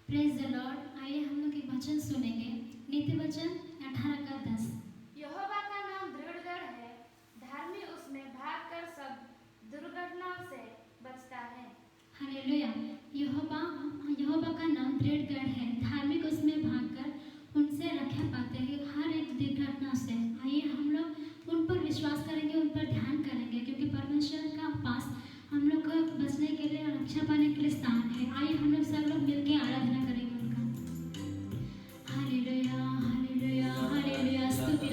Praise the Lord. आइए हम लोग एक वचन सुनेंगे, नीति वचन 18:10। यहोवा का नाम दृढ़गढ़ है, धार्मिक उसमें भागकर सब दुर्घटनाओं से बचता है। हालेलुया। यहोवा का नाम दृढ़गढ़ है, धार्मिक उसमें भागकर उनसे रक्षा पाते हैं हर एक दुर्घटना से। आइए हम लोग उन पर विश्वास करेंगे, उन पर ध्यान करेंगे, क्योंकि परमेश्वर का पास हम लोग को बचने के लिए और रक्षा पाने के लिए स्थान है। आइए हम लोग सब लोग मिलकर आराधना करेंगे उनका। Hallelujah hallelujah hallelujah. स्तुति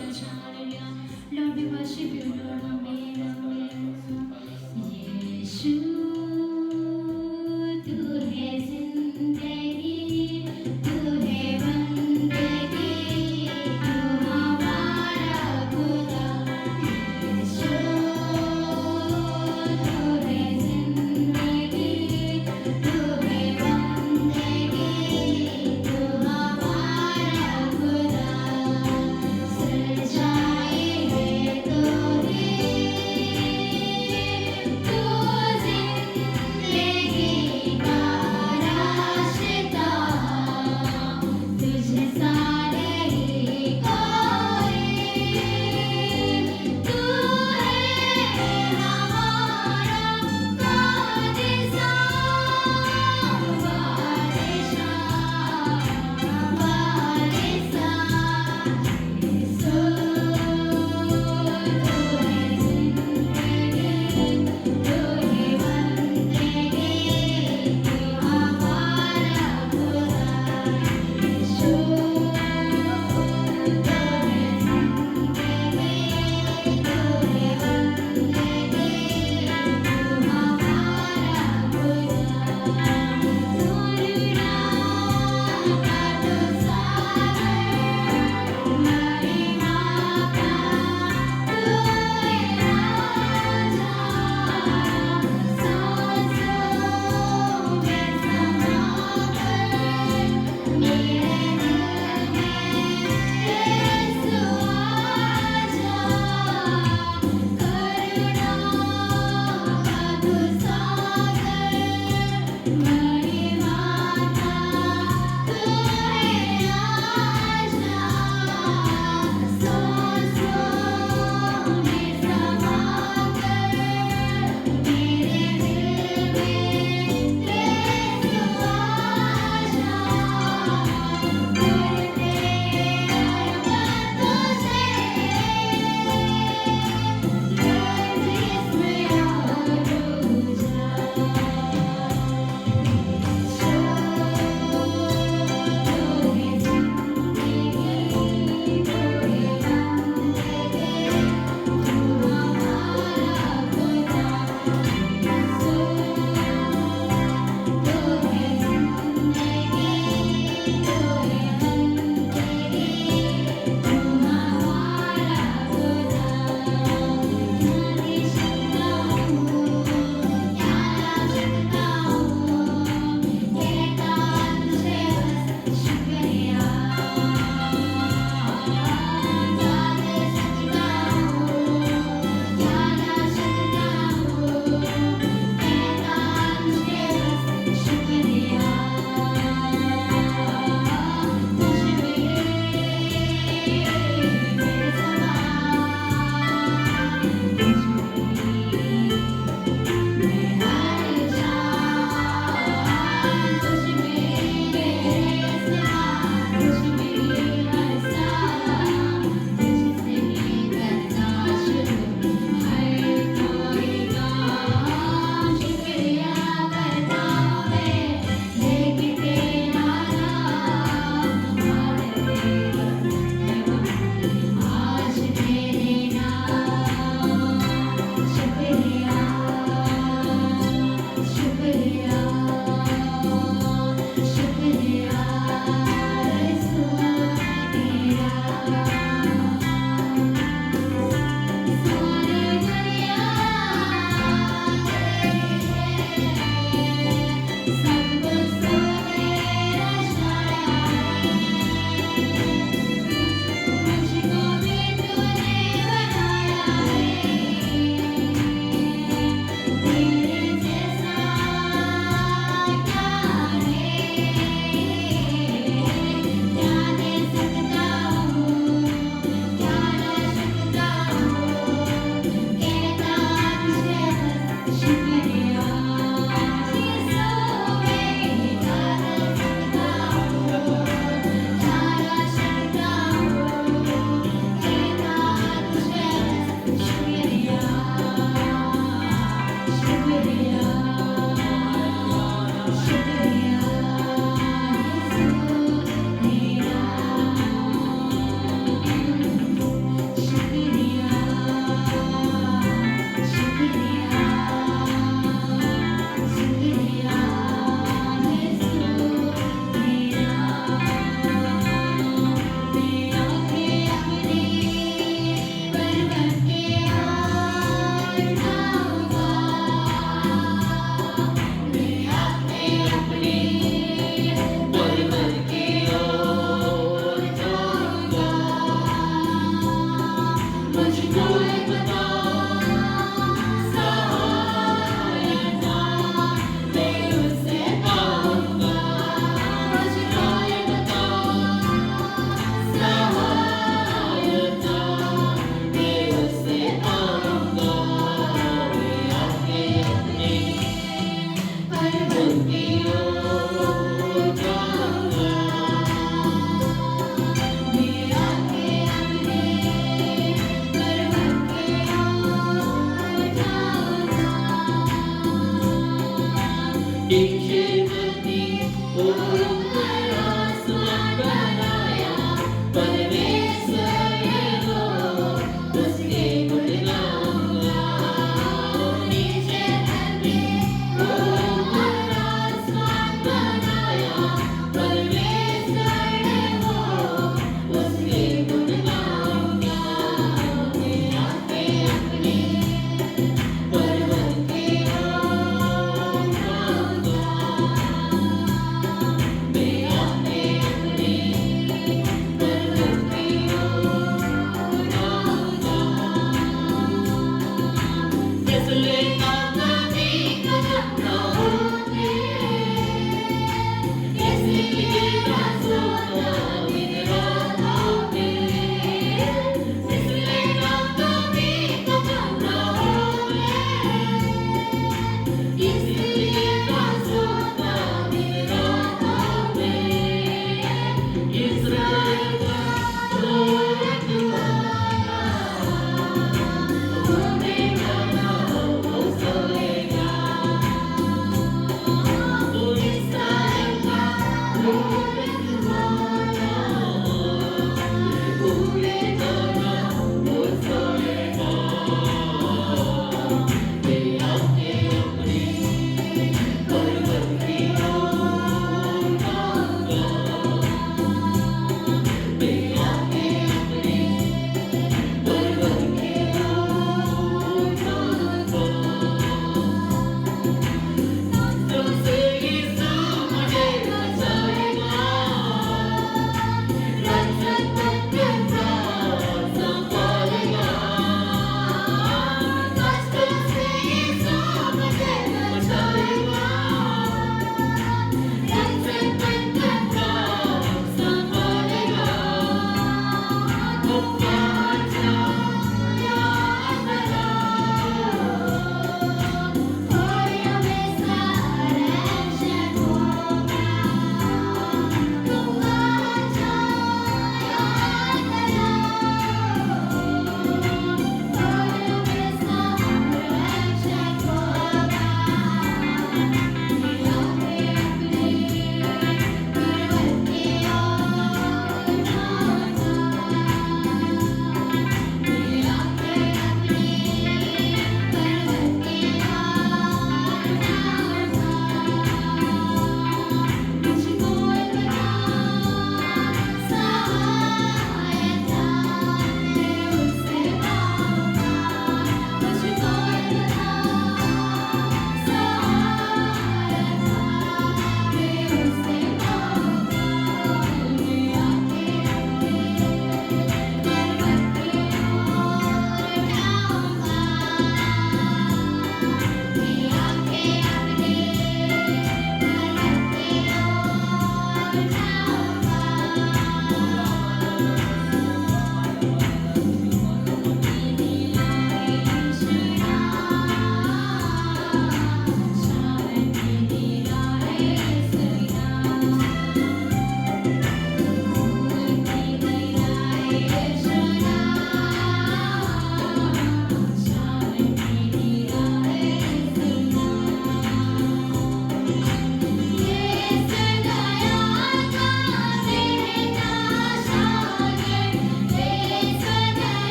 Lord,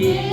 Yeah.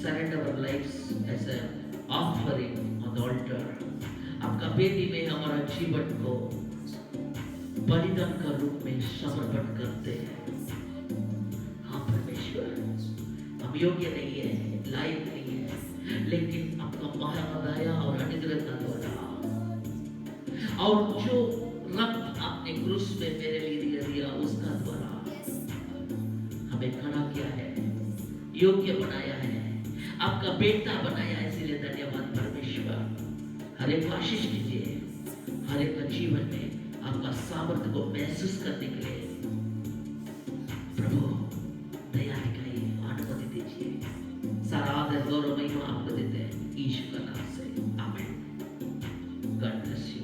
surrender our lives as a offering on the altar. आपका वेदी में हमारा जीवन को बलिदान का रूप में समर्पण करते हैं। हाँ परमेश्वर, हम योग्य नहीं है, लायक नहीं है, लेकिन आपका महादया और अनुग्रह का द्वारा और जो रक्त आपने क्रूस पे मेरे लिए दिया उसका द्वारा हमें खड़ा किया है, योग्य बनाया है, आपका बेटा बनाया है। इसलिए धन्यवाद परमेश्वर। हर एक को आशीष कीजिए, हर एक का जीवन में आपका सामर्थ्य को महसूस करने के लिए प्रभु दया दिखाइए, अनुमति दीजिए। सारा आदर गौरव महिमा आपको देते हैं यीशु का नाम से, आमीन। God bless you.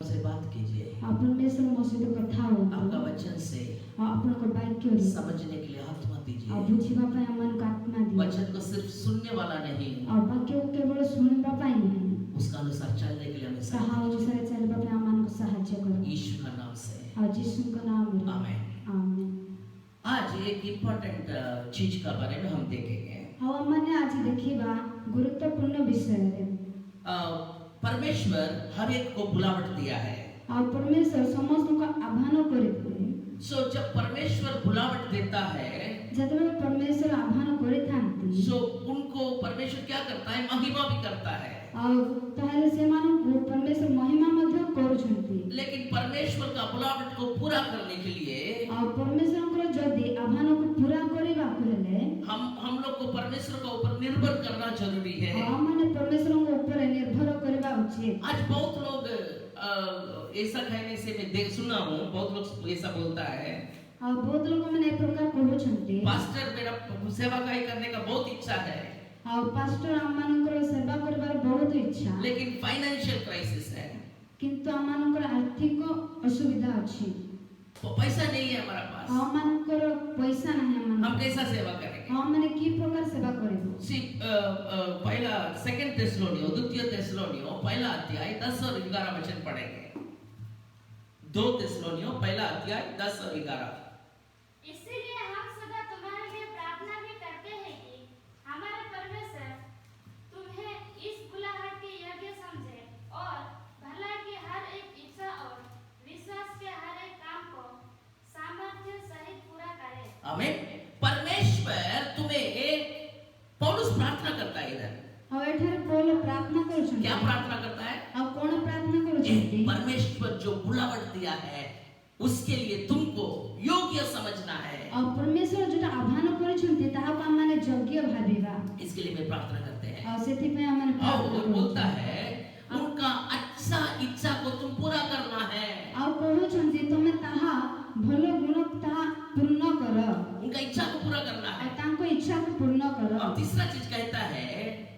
से बात कीजिए, परमेश्वर मसीह कथा हो आपका वचन से आपनको वाक्य समझने के लिए आत्मा दीजिए। बुझिबा ପାଇଁ ଆମମାନଙ୍କୁ आत्मा दियो। वचन को सिर्फ सुनने वाला नहीं, वाक्य को केवल सुनिबा ପାଇଁ नहीं, उसका अनुसार चलने के लिए हमें ତାହା सहायता ଅନୁସାରେ ଚାଲିବା ପାଇଁ ଆମମାନଙ୍କୁ ସାହାଯ୍ୟ କର। कीजिए। यीशु का नाम से ଆଉ ଯୀଶୁଙ୍କ नामରେ आमीन। आमेन। आज एक इम्पोर्टेंट चीज का बारे में हम देखेंगे। ଆଉ ଆମମାନେ ଆଜି ଦେଖିବା ଗୁରୁତ୍ୱପୂର୍ଣ୍ଣ ବିଷୟରେ। परमेश्वर हर एक को बुलावट दिया है। ଆଉ परमेश्वर ସମସ୍ତଙ୍କୁ ଆହ୍ୱାନ କରିଥିଲେ। सो जब परमेश्वर बुलावट देता है, ଯେତେବେଳେ परमेश्वर ଆହ୍ୱାନ କରିଥାନ୍ତି, सो उनको परमेश्वर क्या करता है, महिमा भी करता है। ଆଉ ତାହେଲେ ସେମାନଙ୍କୁ परमेश्वर महिमा ମଧ୍ୟ କରୁଛନ୍ତି। लेकिन परमेश्वर का बुलावट को पूरा करने के लिए ଆଉ परमेश्वरଙ୍କର ଯଦି ଆହ୍ୱାନକୁ पूरा କରିବାକୁ ହେଲେ हम लोग को परमेश्वर के ऊपर निर्भर करना जरूरी है। ଆମମାନେ परमेश्वरଙ୍କ ଉପରେ ନିର୍ଭର କରିବା ଉଚିତ। आज बहुत लोग ऐसा कहने से मैं देख सुना हूँ, बहुत लोग ऐसा बोलता है, ଆଉ ବହୁତ ଲୋକମାନେ ଏ ପ୍ରକାର କହୁଛନ୍ତି, पास्टर मेरा सेवाकाई करने का बहुत इच्छा है, ଆଉ ପାଷ୍ଟର ଆମମାନଙ୍କର ସେବା କରିବାର ବହୁତ ଇଚ୍ଛା, लेकिन फाइनेंशियल क्राइसिस है, କିନ୍ତୁ ଆମମାନଙ୍କର ଆର୍ଥିକ ଅସୁବିଧା ଅଛି, तो पैसा नहीं है हमारा पास, ଆମମାନଙ୍କର ପଇସା ନାହିଁ, हम कैसा सेवा करेंगे? ଆମମାନେ କି ପ୍ରକାର ସେବା କରିବୁ? पहला सेकंड थेसलोनियो, द्वितीय थेसलोनियो पहला अध्याय 10 और 11 वचन पढ़ेंगे। 2 थेसलोनियो पहला अध्याय 10 और 11। इसीलिए हम सदा तुम्हारे लिए प्रार्थना भी करते हैं कि हमारे परमेश्वर तुम्हें इस बुलाहट के योग्य समझे और भलाई की हर एक इच्छा और विश्वास के हर एक काम को सामर्थ्य सहित पूरा करे। आमीन। परमेश्वर तुम्हें, पौलुस प्रार्थना करता है इधर। ଆଉ ଏଠାରେ ପୌଲ ପ୍ରାର୍ଥନା କରୁଛନ୍ତି। क्या प्रार्थना करता है? ଆଉ କଣ ପ୍ରାର୍ଥନା କରୁଛନ୍ତି? परमेश्वर जो बुलावट दिया है उसके लिए तुमको योग्य समझना है। ଆଉ परमेश्वर ଯୋଉଟା ଆହ୍ୱାନ କରିଛନ୍ତି ତାହାକୁ ଆମମାନେ ଯୋଗ୍ୟ ଭାବିବା। इसके लिए मैं प्रार्थना करते हैं। ଆଉ ସେଥିପାଇଁ ଆମମାନେ और ପ୍ରାର୍ଥନା वो बोलता କରୁଛୁ। है उनका अच्छा इच्छा को तुम पूरा करना है। ଆଉ କହୁଛନ୍ତି ତମେ ତାହା ଭଲ ଗୁଣ ତାହା ପୂର୍ଣ୍ଣ କର। उनका इच्छा को पूरा करना ଆଉ है। ତାଙ୍କ ଇଚ୍ଛାକୁ ପୂର୍ଣ୍ଣ କର। और तीसरा चीज कहता है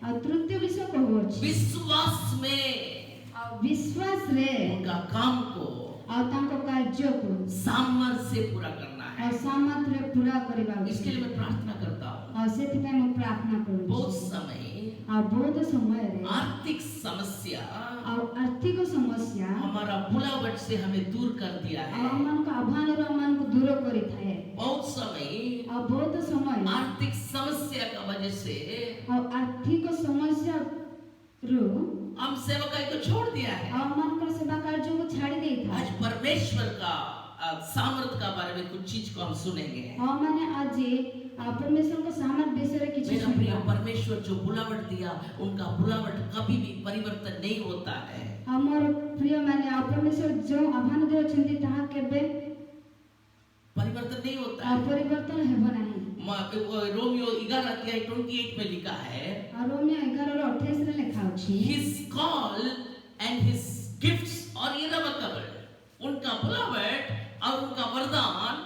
ଆଉ ତୃତୀୟ ବିଷୟ କହୁଅଛି विश्वास में ଆଉ ବିଶ୍ୱାସରେ उनका काम को ଆଉ ତାଙ୍କ କାର୍ଯ୍ୟକୁ सामर्थ्य से पूरा करना है। ଆଉ ସାମର୍ଥ୍ୟରେ ପୁରା କରିବା इसके ଉଚିତ। लिए मैं प्रार्थना करता हूँ। ଆଉ ସେଥିପାଇଁ ମୁଁ ପ୍ରାର୍ଥନା बहुत କରୁଛି। समय ଆଉ ବହୁତ ସମୟରେ आर्थिक समस्या ଆଉ ଆର୍ଥିକ ସମସ୍ୟା हमारा बुलावट से हमें दूर कर दिया ଆଉ है। ଆମମାନଙ୍କ ଆହ୍ୱାନରୁ ଆମମାନଙ୍କୁ ଦୂର କରିଥାଏ। बहुत समय ଆଉ ବହୁତ ସମୟ आर्थिक समस्या का वजह से ଆଉ ଆର୍ଥିକ ସମସ୍ୟାରୁ हम सेवकाई को छोड़ दिया है। ଆଉ ଆମମାନଙ୍କର ସେବା କାର୍ଯ୍ୟକୁ ଛାଡ଼ି ଦେଇଥାଏ। आज परमेश्वर का सामर्थ का बारे में कुछ चीज को हम सुनेंगे। ଆଉ ମାନେ ଆଜି परमेश्वरଙ୍କ सामर्थ विषୟରେ କିଛି मेरा प्रिय ଶୁଣିବା। परमेश्वर जो बुलावट दिया उनका बुलावट कभी भी परिवर्तन नहीं होता है। ଆମର ପ୍ରିୟ ମାନେ ଆଉ परमेश्वर ଯେଉଁ ଆହ୍ୱାନ ଦେଉଛନ୍ତି ତାହା କେବେ परिवर्तन नहीं होता है। ପରିବର୍ତ୍ତନ ହେବ ନାହିଁ। रोमियो 11 अध्याय 28 में लिखा है, ଆଉ ରୋମିଓ 11:28 ରେ ଲେଖା ଅଛି, His call and his gifts are irrevocable. उनका बुलावट और उनका वरदान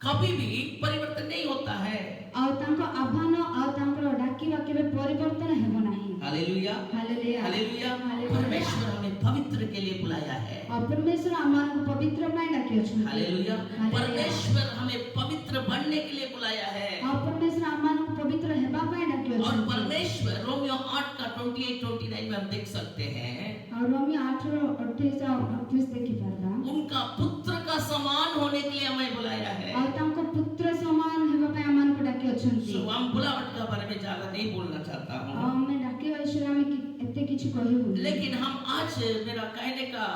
कभी भी परिवर्तन नहीं होता है। ଆଉ ତାଙ୍କ ଆହ୍ୱାନ ଆଉ ତାଙ୍କର ଡାକିବା କେବେ ପରିବର୍ତ୍ତନ ହେବ ନାହିଁ। Hallelujah, hallelujah. हालेलुया। हालेलुया। परमेश्वर हमें पवित्र के लिए बुलाया है। ଆଉ परमेश्वर ଆମମାନଙ୍କୁ ପବିତ୍ର ପାଇଁ ଡାକିଅଛନ୍ତି। हालेलुया। हालेलुया। परमेश्वर हमें पवित्र बनने के लिए बुलाया है। ଆଉ परमेश्वर ଆମମାନଙ୍କୁ ପବିତ୍ର ହେବା ପାଇଁ और ଡାକିଅଛନ୍ତି। परमेश्वर रोमियो 8 का 28-29 में हम देख सकते हैं, ଆଉ ରୋମିଓ 8:28 ଆଉ 38 ଦେଖିପାରିବା। उनका पुत्र का समान होने के लिए हमें बुलाया है। ଆଉ ତାଙ୍କ ପୁତ୍ର ସମାନ ହେବା ପାଇଁ ଆମମାନଙ୍କୁ ଡାକିଅଛନ୍ତି। So, हम बुलावट के बारे में ज्यादा नहीं बोलना चाहता हूँ, ଆମେ ଡାକିବା ବିଷୟରେ ଆମେ ଏତେ କିଛି କହିବୁ। लेकिन हम आज मेरा कहने का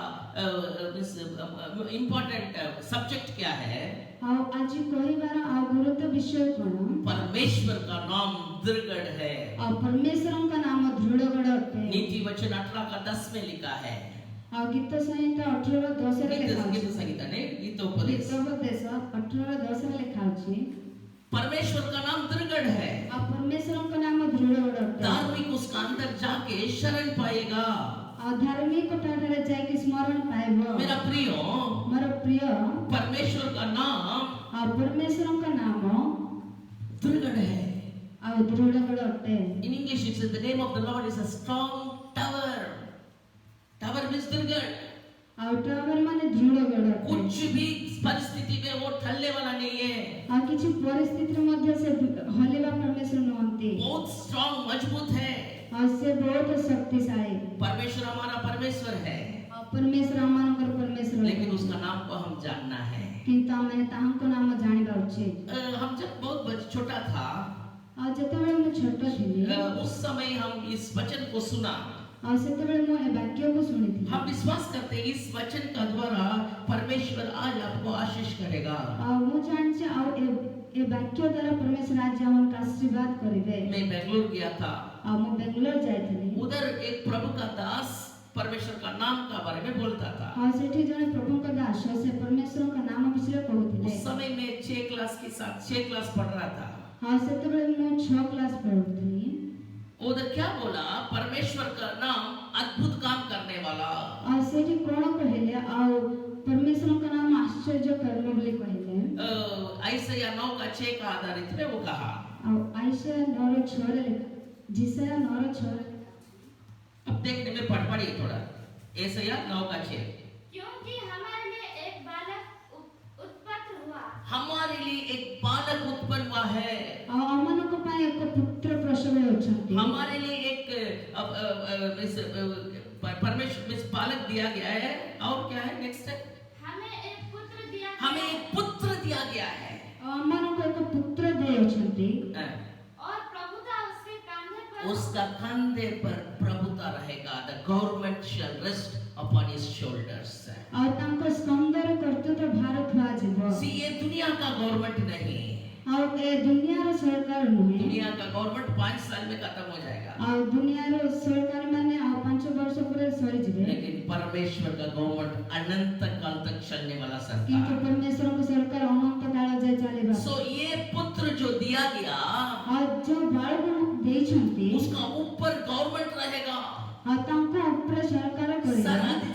इम्पोर्टेंट सब्जेक्ट क्या है? ଆଉ ଆଜି କହିବାର ଆଉ ଗୁରୁତ୍ୱ ବିଷୟ କ'ଣ? परमेश्वर का नाम दृढ़ है। ଆଉ ପରମେଶ୍ୱରଙ୍କ ନାମ ଦୃଢ଼ଗଡ଼ ଅଟେ। नीति वचन 18:10 में लिखा है। ଆଉ ଗୀତ ସଂହିତା 18:10 ରେ ଲେଖା गीत ଅଛି। संहिता ने गीतोपदेश, ଗୀତୋପଦେଶ 18:10 ରେ ଲେଖା ଅଛି। परमेश्वर का नाम दृढ़ है। ଆଉ ପରମେଶ୍ୱରଙ୍କ ନାମ ଦୃଢ଼ଗଡ଼ ଅଟେ। धार्मिक उसका अंदर जाके शरण पाएगा। ଆଉ ଧାର୍ମିକ ଠାରେ ଯାଇକି ସ୍ମରଣ ପାଇବ। मेरा प्रियो, ମୋର ପ୍ରିୟ, परमेश्वर का नाम ଆଉ ପରମେଶ୍ୱରଙ୍କ ନାମ दृढ़ है। ଆଉ ଦୃଢ଼ଗଡ଼ ଅଟେ। In English it says the name of the Lord is a strong tower. Tower means दृढ़। ଆଉ ଟାୱାର ମାନେ ଦୃଢ଼ଗଡ଼ ଅଟେ। कुछ भी परिस्थिति में वो ठल्ले वाला नहीं है। ଆଉ କିଛି ପରିସ୍ଥିତିରେ ମଧ୍ୟ ସେ ହଲିବା ପରମେଶ୍ୱର ନୁହନ୍ତି। बहुत स्ट्रांग, मजबूत है। ଆଉ ସେ ବହୁତ ଶକ୍ତିଶାଳୀ। परमेश्वर हमारा परमेश्वर है, ଆଉ ପରମେଶ୍ୱର ଆମମାନଙ୍କର ପରମେଶ୍ୱର। लेकिन उसका नाम को हम जानना है। କିନ୍ତୁ ଆମେ ତାହାଙ୍କ ନାମ ଜାଣିବା ଉଚିତ। हम जब बहुत छोटा था, ଆଉ ଯେତେବେଳେ ମୁଁ ଛୋଟ ଥିଲି, उस समय हम इस वचन को सुना। ଆଉ ସେତେବେଳେ ମୁଁ ଏ ବାକ୍ୟକୁ ଶୁଣିଥିଲି। हम विश्वास करते हैं इस वचन का द्वारा परमेश्वर आज आपको आशीष करेगा। ଆଉ ମୁଁ ଜାଣିଛି ଆଉ ଏ ବାକ୍ୟ ଦ୍ୱାରା ପରମେଶ୍ୱର ଆଜି ଆମକୁ ଆଶୀର୍ବାଦ କରିବେ। मैं बेंगलोर गया था, ଆଉ ମୁଁ ବେଙ୍ଗଲୋର ଯାଇଥିଲି। उधर एक प्रभु का दास परमेश्वर का नाम का बारे में बोलता था। ଆଉ ସେଠି ଜଣେ ପ୍ରଭୁଙ୍କ ଦାସ ସେ ପରମେଶ୍ୱରଙ୍କ ନାମ ବିଷୟରେ କହୁଥିଲେ। उस समय में 6 क्लास के साथ 6 क्लास पढ़ रहा था। ଆଉ ସେତେବେଳେ ମୁଁ 6 କ୍ଲାସ ପଢୁଥିଲି। उधर क्या बोला? परमेश्वर का नाम अद्भुत काम करने वाला। ଆଉ ସେଠି କ'ଣ କହିଲେ? ଆଉ ପରମେଶ୍ୱରଙ୍କ ନାମ ଆଶ୍ଚର୍ଯ୍ୟ କର୍ମ ବୋଲି କହିଲେ। ऐसा 9:6 का आधारित में वो कहा। ଆଉ ଆଇସାୟା 9:6 ରେ जिसाया 9:6 अब देखने में पढ़िए थोड़ा। ऐसा 9:6 क्योंकि हमारे लिए एक बालक उत्पन्न हुआ, हमारे लिए एक बालक उत्पन्न हुआ है। ଆଉ ଆମମାନଙ୍କ ପାଇଁ ଏକ ପୁତ୍ର ପ୍ରସବ ହେଉଛନ୍ତି। हमारे लिए एक परमेश्वर बालक दिया गया है। और क्या है नेक्स्ट है? हमें एक पुत्र दिया हमें गया एक पुत्र दिया गया है। ଆଉ ଆମମାନଙ୍କୁ ଏକ ପୁତ୍ର ଦେଇଛନ୍ତି। और प्रभुता उसके कंधे पर उसका कंधे पर प्रभुता रहेगा। The government shall rest upon his shoulders. ଆଉ ତାଙ୍କ ସ୍କନ୍ଧରେ କର୍ତ୍ତୃତ୍ୱ ଭାର ଥୁଆଯିବ। See, ये दुनिया का गवर्नमेंट नहीं। ଆଉ ଏ ଦୁନିଆର ସରକାର ନୁହେଁ। दुनिया का गवर्नमेंट 5 साल में खत्म हो जाएगा, ଆଉ ଦୁନିଆର ସରକାର ମାନେ ଆଉ 5 ବର୍ଷ ପରେ ସରିଯିବେ। लेकिन परमेश्वर का गवर्नमेंट अनंत काल तक चलने वाला କିନ୍ତୁ सरकार। ପରମେଶ୍ୱରଙ୍କ ସରକାର ଅନନ୍ତ କାଳ ଯାଏ ଚାଲିବ। सो ये पुत्र जो दिया गया, ଆଉ ଯୋଉ ବାଳକ ଦେଇଛନ୍ତି उसका ऊपर गवर्नमेंट रहेगा, ଆଉ ତାଙ୍କ ଉପରେ ସରକାର କରିବ।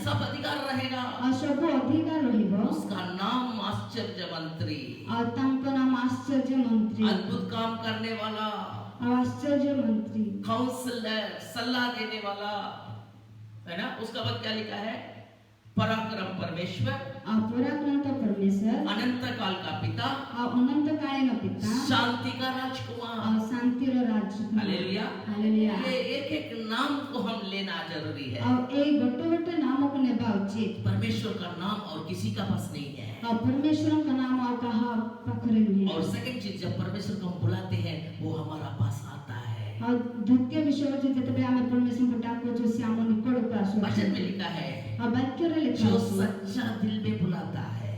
सब अधिकार रहेगा। ଆଉ ସବୁ ଅଧିକାର ରହିବ। उसका नाम आश्चर्य मंत्री, ଆଉ ତାଙ୍କ ନାମ ଆଶ୍ଚର୍ଯ୍ୟ ମନ୍ତ୍ରୀ। अद्भुत काम करने वाला, ଆଉ ଆଶ୍ଚର୍ଯ୍ୟ ମନ୍ତ୍ରୀ। काउंसलर, सलाह देने वाला, है ना? उसका बाद क्या लिखा है? पराक्रम परमेश्वर, ଆଉ ପରାକ୍ରାନ୍ତ ପରମେଶ୍ୱର। अनंत काल का पिता, ଆଉ ଅନନ୍ତ କାଳୀନ ପିତା। शांति का राजकुमार। ଆଉ ଶାନ୍ତିର ରାଜକୁମାର। हालेलुया। ହାଲେଲୁୟା। ये एक नाम को हम लेना जरूरी है। ଆଉ ଏଇ ଗୋଟେ ଗୋଟେ ନାମକୁ ନେବା ଉଚିତ। परमेश्वर का नाम और किसी का पास नहीं है। ଆଉ ପରମେଶ୍ୱରଙ୍କ ନାମ ଆଉ କାହା ପାଖରେ ନୁହେଁ। और सेकंड चीज, जब परमेश्वर को हम बुलाते हैं वो हमारा पास आता है। ଆଉ ଦ୍ୱିତୀୟ ବିଷୟ ହେଉଛି ଯେତେବେଳେ ଆମେ ପରମେଶ୍ୱରଙ୍କୁ ଡାକୁଛୁ ସେ ଆମ ନିକଟକୁ ଆସୁଛି। वचन में लिखा है, ଆଉ ବାକ୍ୟରେ ଲେଖା जो ଅଛି सच्चा दिल में बुलाता है,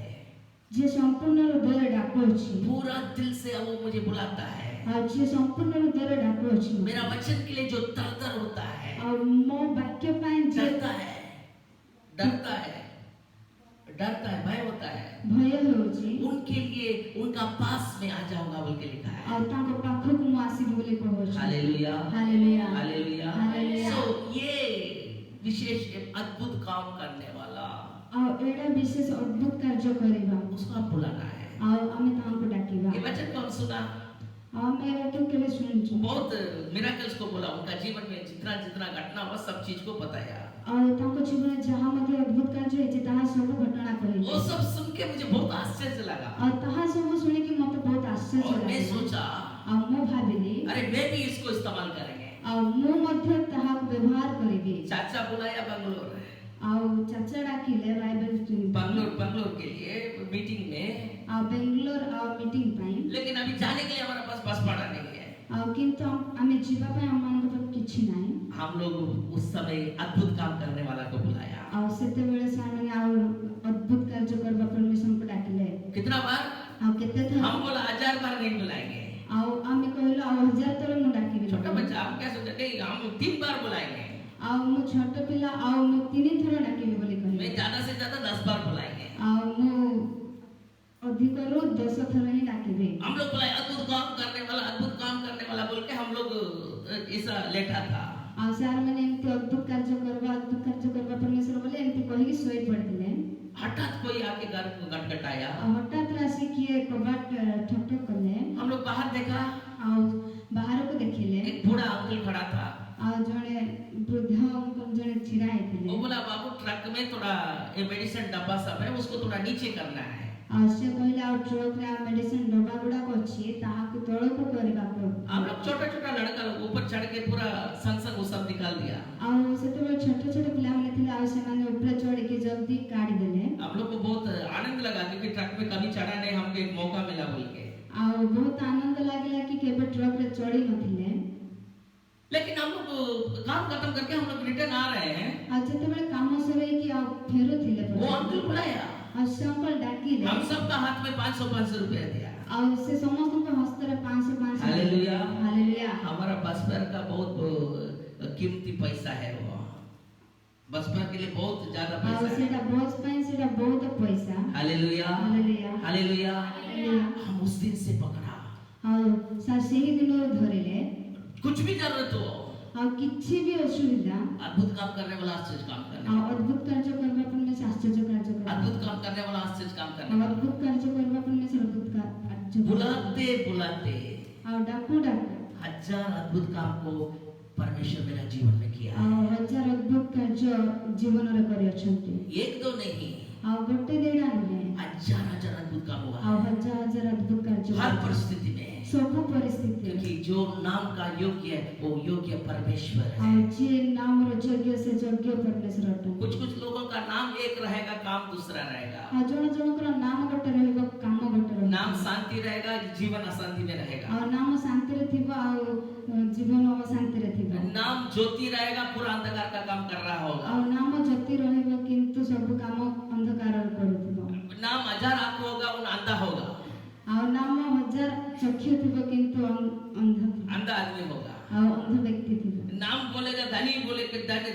ଯିଏ ସମ୍ପୂର୍ଣ୍ଣ ହୃଦୟରେ ଡାକୁଅଛି। पूरा दिल से वो मुझे बुलाता है। ଆଉ ଯିଏ ସମ୍ପୂର୍ଣ୍ଣ ହୃଦୟରେ ଡାକୁଅଛି। मेरा वचन के लिए जो तरतर होता है, ଆଉ ମୋ ବାକ୍ୟ ପାଇଁ ଯିଏ डरता है, डरता है, डरता है, भय होता है, ଭୟ ହେଉଛି उनके लिए उनका पास में आ जाऊंगा बोल के लिखा है। ଆଉ ତାଙ୍କ ପାଖକୁ ମୁଁ ଆସିବି ବୋଲି କହୁଛି। Hallelujah, hallelujah. हालेलुया। हालेलुया। सो ये विशेष अद्भुत काम करने वाला, ଆଉ ଏଇଟା ବିଶେଷ ଅଦ୍ଭୁତ କାର୍ଯ୍ୟ କରିବା। उसको आप बुलाना है। ଆଉ ଆମେ ତାହାଙ୍କୁ ଡାକିବା। ये वचन को हम सुना, ଆଉ ଆମେ ଏ ବାକ୍ୟ କେବେ ଶୁଣିଛୁ। बहुत मिराकल्स को बोला, उनका जीवन में जितना जितना घटना हुआ सब चीज को बताया। ଆଉ ତାଙ୍କ ଜୀବନରେ ଯାହା ମଧ୍ୟ ଅଦ୍ଭୁତ କାର୍ଯ୍ୟ ହେଇଛି ତାହା ସବୁ ଘଟଣା କହିଲେ। वो सब सुन के मुझे बहुत आश्चर्य लगा। ଆଉ ତାହା ସବୁ ଶୁଣିକି ମତେ ବହୁତ ଆଶ୍ଚର୍ଯ୍ୟ और मैं ଲାଗିଲା। सोचा, ଆଉ ମୁଁ ଭାବିଲି अरे मैं भी इसको इस्तेमाल करेंगे। ଆଉ ମୁଁ ମଧ୍ୟ ତାହାକୁ ବ୍ୟବହାର କରିବି। चाचा बुलाया बेंगलोर, ଆଉ ଚାଚା ଡାକିଲେ बेंगलोर के लिए मीटिंग में, ଆଉ ବେଙ୍ଗଲୋର ଆଉ ମିଟିଂ ପାଇଁ। लेकिन अभी जाने के लिए हमारे पास बस भाड़ा नहीं है। ଆଉ କିନ୍ତୁ ଆମେ ଯିବା ପାଇଁ ଆମମାନଙ୍କ ପାଖରେ କିଛି ନାହିଁ हम लोग उस समय अद्भुत काम करने वाला को बुलाया। ଆଉ ସେତେବେଳେ ସେମାନେ ଆଉ ଅଦ୍ଭୁତ କାର୍ଯ୍ୟ କରିବା ପରମେଶ୍ୱରଙ୍କୁ ଡାକିଲେ कितना बार? ଆଉ କେତେ ଥର हम बोला 1000 बार नहीं बुलाएंगे। ଆଉ ଆମେ କହିଲୁ ଆଉ 1000 ଥର ମୁଁ ଡାକିବି छोटा बच्चा आप क्या सोचते? नहीं, हम 3 बार बुलाएंगे। ଆଉ ମୁଁ ଛୋଟ ପିଲା ଆଉ ମୁଁ 3 ଥର ଡାକିବି ବୋଲି मैं କହିଲି ज्यादा से ज्यादा 10 बार बुलाएंगे। ଆଉ ମୁଁ ଅଧିକରୁ 10 ଥର ହିଁ ଡାକିବି हम लोग बुलाए अद्भुत काम करने वाला बोल के हम लोग ऐसा लेटा था। ଆଉ ସାର୍ ମାନେ ଏମିତି ଅଦ୍ଭୁତ କାର୍ଯ୍ୟ କରିବା ପରମେଶ୍ୱର ବୋଲି ଏମିତି କହିକି ଶୋଇ ପଡ଼ିଥିଲେ हठात कोई आके घर को खटखटाया। ଆଉ ହଠାତ୍ ଆସି କିଏ କବାଟ ଠକ୍ ଠକ୍ କଲେ हम लोग बाहर देखा, ଆଉ ବାହାରକୁ ଦେଖିଲେ एक बूढ़ा अंकल खड़ा था। ଆଉ ଜଣେ ବୃଦ୍ଧ ଅଙ୍କଲ ଜଣେ ଛିଡ଼ା ହେଇଥିଲେ वो बोला बाबू ट्रक में थोड़ा ये मेडिसिन डब्बा सब है, उसको थोड़ा नीचे करना है। ଆଉ ସେ କହିଲେ ଆଉ ଟ୍ରକରେ ଆଉ ମେଡିସିନ ଡବା ଗୁଡାକ ଅଛି ତାହାକୁ ତଳକୁ କରିବାକୁ हम लोग छोटा छोटा लड़का लोग ऊपर चढ़ के पूरा संग वो सब निकाल दिया। ଆଉ ସେତେବେଳେ ଛୋଟ ଛୋଟ ପିଲାମାନେ ଥିଲେ ଆଉ ସେମାନେ ଉପରେ ଚଢ଼ିକି ଜଲ୍ଦି କାଢିଦେଲେ हम लोग को बहुत आनंद लगा क्योंकि ट्रक में कभी चढ़ा नहीं, हमको एक मौका मिला बोल के। ଆଉ ବହୁତ ଆନନ୍ଦ ଲାଗିଲା କି କେବେ ଟ୍ରକରେ ଚଢ଼ି ନଥିଲେ लेकिन हम लोग काम खत्म करके हम लोग रिटर्न आ रहे हैं, ଆଉ ଯେତେବେଳେ କାମ ସରେଇକି ଆଉ ଫେରୁଥିଲେ वो अंकल बुलाया। ଆଉ ସେ ଅଙ୍କଲ ଡାକିଲେ हम सबका हाथ में 500 रुपया दिया। ଆଉ ସେ ସମସ୍ତଙ୍କ ହସ୍ତରେ 500 हालेलुया। ହାଲେଲୁୟା हमारा बस फेयर का बहुत कीमती पैसा है वो, बस फेयर के लिए बहुत ज्यादा ଆଉ पैसा है। ସେଟା ବସ୍ ପାଇଁ ସେଟା ବହୁତ ପଇସା हालेलुया ହାଲେଲୁୟା हालेलुया। ହାଲେଲୁୟା हम उस दिन से पकड़ा, ଆଉ ସାର୍ ସେହି ଦିନରୁ ଧରିଲେ कुछ भी जरूरत हो, ଆଉ କିଛି ବି ଅସୁବିଧା अद्भुत काम करने वाला आश्चर्य काम करने ଆଉ वाला, ଅଦ୍ଭୁତ କାର୍ଯ୍ୟ କରିବା ପରମେଶ୍ୱର ଆଶ୍ଚର୍ଯ୍ୟ କାର୍ଯ୍ୟ କରିବା अद्भुत काम करने वाला आश्चर्य काम करने ଆଉ वाला। ଅଦ୍ଭୁତ କାର୍ଯ୍ୟ କରିବା ପରମେଶ୍ୱର ଅଦ୍ଭୁତ କାର୍ଯ୍ୟ କରିବା। बुलाते बुलाते ଆଉ ଡାକୁ ଡାକୁ 1000 अद्भुत काम को परमेश्वर मेरा जीवन में किया ଆଉ है। 1000 ଅଦ୍ଭୁତ କାର୍ଯ୍ୟ ଜୀବନରେ କରିଅଛନ୍ତି एक दो नहीं, ଆଉ ଗୋଟେ ଦିଟା ନୁହେଁ 1000 अद्भुत काम हुआ ଆଉ है। 1000 ଅଦ୍ଭୁତ କାର୍ଯ୍ୟ हर କରିଛନ୍ତି। परिस्थिति में, ସବୁ ପରିସ୍ଥିତି क्योंकि जो नाम का योग्य है वो योग्य परमेश्वर है। ଆଉ ଯିଏ ନାମର ଯୋଗ୍ୟ ସେ ଯୋଗ୍ୟ ପରମେଶ୍ୱର ଅଟନ୍ତି कुछ कुछ लोगों का नाम एक रहेगा, काम दूसरा रहेगा। ଆଉ ଜଣ ଜଣଙ୍କର ନାମ ଗୋଟେ ରହିବ କାମ ଗୋଟେ ରହିବ नाम शांति रहेगा, जीवन अशांति में रहेगा। ଆଉ ନାମ ଶାନ୍ତିରେ ଥିବ ଆଉ ଜୀବନ ଅଶାନ୍ତିରେ ଥିବ नाम ज्योति रहेगा, पूरा अंधकार का काम कर रहा होगा। ଆଉ ନାମ ଜ୍ୟୋତି ରହିବ କିନ୍ତୁ ସବୁ କାମ ଅନ୍ଧକାରରେ କରୁଥିବ नाम 1000 आंख होगा, उन अंधा होगा, ଆଉ नाम 1000 ଚକ୍ଷୁ ଥିବ କିନ୍ତୁ ଅନ୍ଧ ଥିବ अंधा आदमी होगा। ଆଉ ଅନ୍ଧ ବ୍ୟକ୍ତି ଥିବ नाम बोलेगा, धनी बोले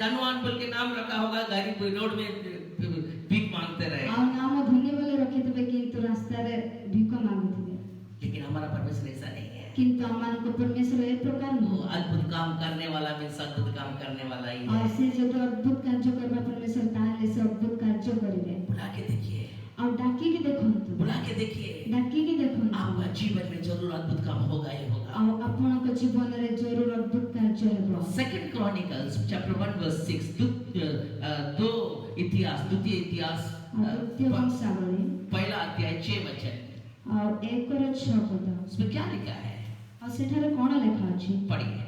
धनवान बोल के नाम रखा होगा, गाड़ी कोई रोड में भीख मांगते रहे। ଆଉ ନାମ ଧନୀ ବୋଲି ରଖିଥିବେ କିନ୍ତୁ ରାସ୍ତାରେ ଭିକ ମାଗୁଥିବେ लेकिन हमारा परमेश्वर ऐसा नहीं है। କିନ୍ତୁ ଆମମାନଙ୍କ ପରମେଶ୍ୱର ଏ ପ୍ରକାର वो ନୁହଁ अद्भुत काम करने वाला में अद्भुत काम करने वाला ही ଆଉ है। ସେ ଯଦି ଅଦ୍ଭୁତ କାର୍ଯ୍ୟ କରିବା ପରମେଶ୍ୱର ତାହେଲେ ସେ ଅଦ୍ଭୁତ କାର୍ଯ୍ୟ କରିବେ बुला के देखिए, ଆଉ ଡାକିକି ଦେଖନ୍ତୁ बुला के देखिए, ଡାକିକି ଦେଖନ୍ତୁ आपका जीवन में जरूर अद्भुत काम होगा ही होगा। ଆଉ ଆପଣଙ୍କ ଜୀବନରେ ଜରୁର ଅଦ୍ଭୁତ କାର୍ଯ୍ୟ ହେବ सेकंड क्रॉनिकल्स चैप्टर 1 वर्स 6, द्वितीय इतिहास ଦ୍ୱିତୀୟ ବଂଶାବଳୀ पहला अध्याय 6 वचन। ଆଉ 1:6 ପଦ इसमें क्या लिखा है? ଆଉ ସେଠାରେ କ'ଣ ଲେଖା ଅଛି पढ़िए।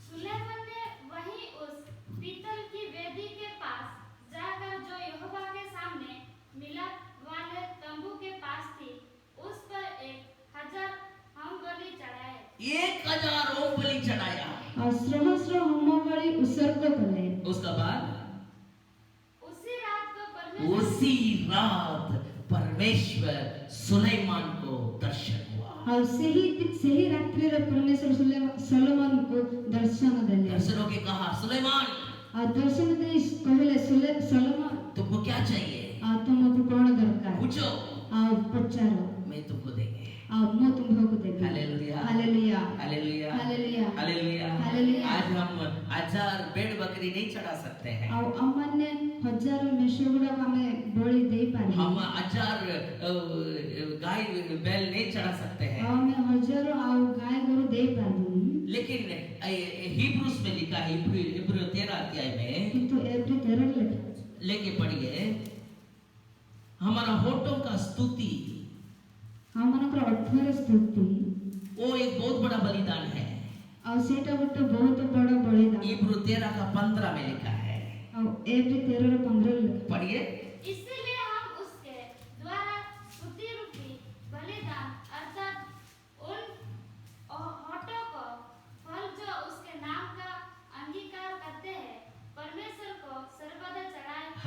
सुलेमान ने वहीं उस पीतल की वेदी के पास जाकर जो यहोवा के सामने मिलाप वाले तंबू के पास थी, उस पर 1000 होम बलि चढ़ाए। 1000 होम बलि चढ़ाया। ଆଉ ସହସ୍ର ହୋମ ବଳି ଉତ୍ସର୍ଗ କଲେ उसका बाद उसी रात को परमेश्वर उसी रात परमेश्वर सुलेमान को दर्शन हुआ। ଆଉ ସେହି ରାତ୍ରିରେ ପରମେଶ୍ୱର ସଲୋମନଙ୍କୁ ଦର୍ଶନ ଦେଲେ दर्शन होके कहा, सुलेमान ଆଉ ଦର୍ଶନ ଦେଇ କହିଲେ ସଲୋମନ तुमको क्या चाहिए? ଆଉ ତୁମକୁ କ'ଣ ଦରକାର पूछो, ଆଉ ପଚାର मैं तुमको देंगे। ଆଉ ମୁଁ ତୁମକୁ ଦେବି hallelujah hallelujah hallelujah hallelujah hallelujah. Hallelujah. आज हम 1000 भेड़ बकरी नहीं चढ़ा सकते हैं। ଆଉ ଆମମାନେ 1000 ମେଷ ଗୁଡାକ ଆମେ ବଳି ଦେଇପାରିବା हम 1000 गाय बैल नहीं चढ़ा सकते ଆଉ हैं। ଆମେ 1000 ଆଉ ଗାଈ ଗୋରୁ ଦେଇପାରିବୁନି लेकिन हिब्रूस में लिखा है, हिब्रू 13 अध्याय में କିନ୍ତୁ ଏଭ୍ରି 13 ଲେଖା ଅଛି लेके पढ़िए, हमारा होठों का स्तुति ଆମମାନଙ୍କର 18 ସ୍ତୁତି वो एक बहुत बड़ा बलिदान है। ଆଉ ସେଇଟା ଗୋଟେ ବହୁତ ବଡ଼ ବଳିଦାନ हिब्रू 13 का 15 में लिखा है। ଆଉ ଏଭ୍ରି 13 15 ଲେଖା पढ़िए। इसीलिए हम उसके द्वारा स्तुति रूपी बलिदान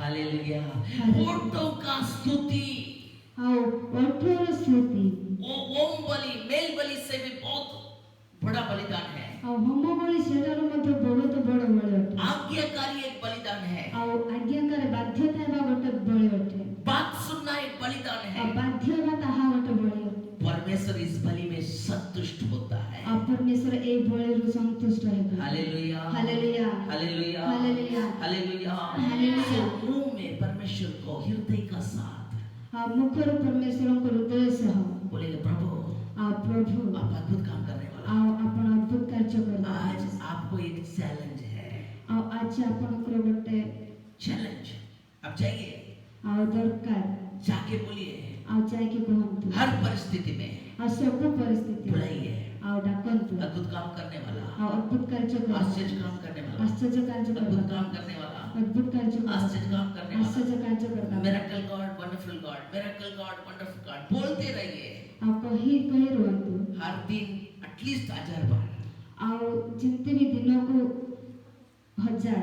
हालेलुया। हालेलुया। होठों का स्तुति ଆଉ ଓଠର ସ୍ମୃତି वो ओम बलि मेल बलि से भी बहुत बड़ा बलिदान है। ଆଉ ହୋମ ବଳି ସେଠାରୁ ମଧ୍ୟ ବହୁତ ବଡ଼ ବଳି ଅଟେ। आज्ञाकारी एक बलिदान है। ଆଉ ଆଜ୍ଞାକାରୀ ବାଧ୍ୟତା ହେବା ଗୋଟେ ବଳି ଅଟେ। बात सुनना एक बलिदान ଆଉ है। ବାଧ୍ୟ ହେବା ତାହା ଗୋଟେ ବଳି ଅଟେ। परमेश्वर इस बलि में संतुष्ट होता है। ଆଉ ପରମେଶ୍ୱର ଏଇ ବଳିରୁ ସନ୍ତୁଷ୍ଟ ହେବେ। Hallelujah hallelujah hallelujah hallelujah hallelujah. Hallelujah. मुंह में परमेश्वर को हृदय का साथ ଆଉ ମୁଖରୁ ପରମେଶ୍ୱରଙ୍କ ହୃଦୟ ସହ बोलेंगे प्रभु ଆଉ ପ୍ରଭୁ आप अद्भुत काम करने वाला। ଆଉ ଆପଣ ଅଦ୍ଭୁତ କାର୍ଯ୍ୟ କରିବେ। आज आपको एक चैलेंज है। ଆଉ ଆଜି ଆପଣଙ୍କର ଗୋଟେ चैलेंज अब जाइए ଆଉ ଦରକାର जाके बोलिए ଆଉ ଯାଇକି କୁହନ୍ତୁ। हर परिस्थिति में ଆଉ ସବୁ ପରିସ୍ଥିତି बुलाइए ଆଉ ଡାକନ୍ତୁ। अद्भुत काम करने वाला ଆଉ ଅଦ୍ଭୁତ କାର୍ଯ୍ୟ କରିବେ। आश्चर्य काम करने वाला ଆଶ୍ଚର୍ଯ୍ୟ କାର୍ଯ୍ୟ अद्भुत କରିବା। काम करने वाला ଅଦ୍ଭୁତ କାର୍ଯ୍ୟ କରିବା। आश्चर्य काम करने वाला ଆଶ୍ଚର୍ଯ୍ୟ କାର୍ଯ୍ୟ କରିବା। Miracle God wonderful God miracle God wonderful God बोलते रहिए ଆଉ କହି କହି ରୁହନ୍ତୁ। हर दिन एटलीस्ट 1000 बार। ଆଉ ଯେମିତି ବି ଦିନକୁ 1000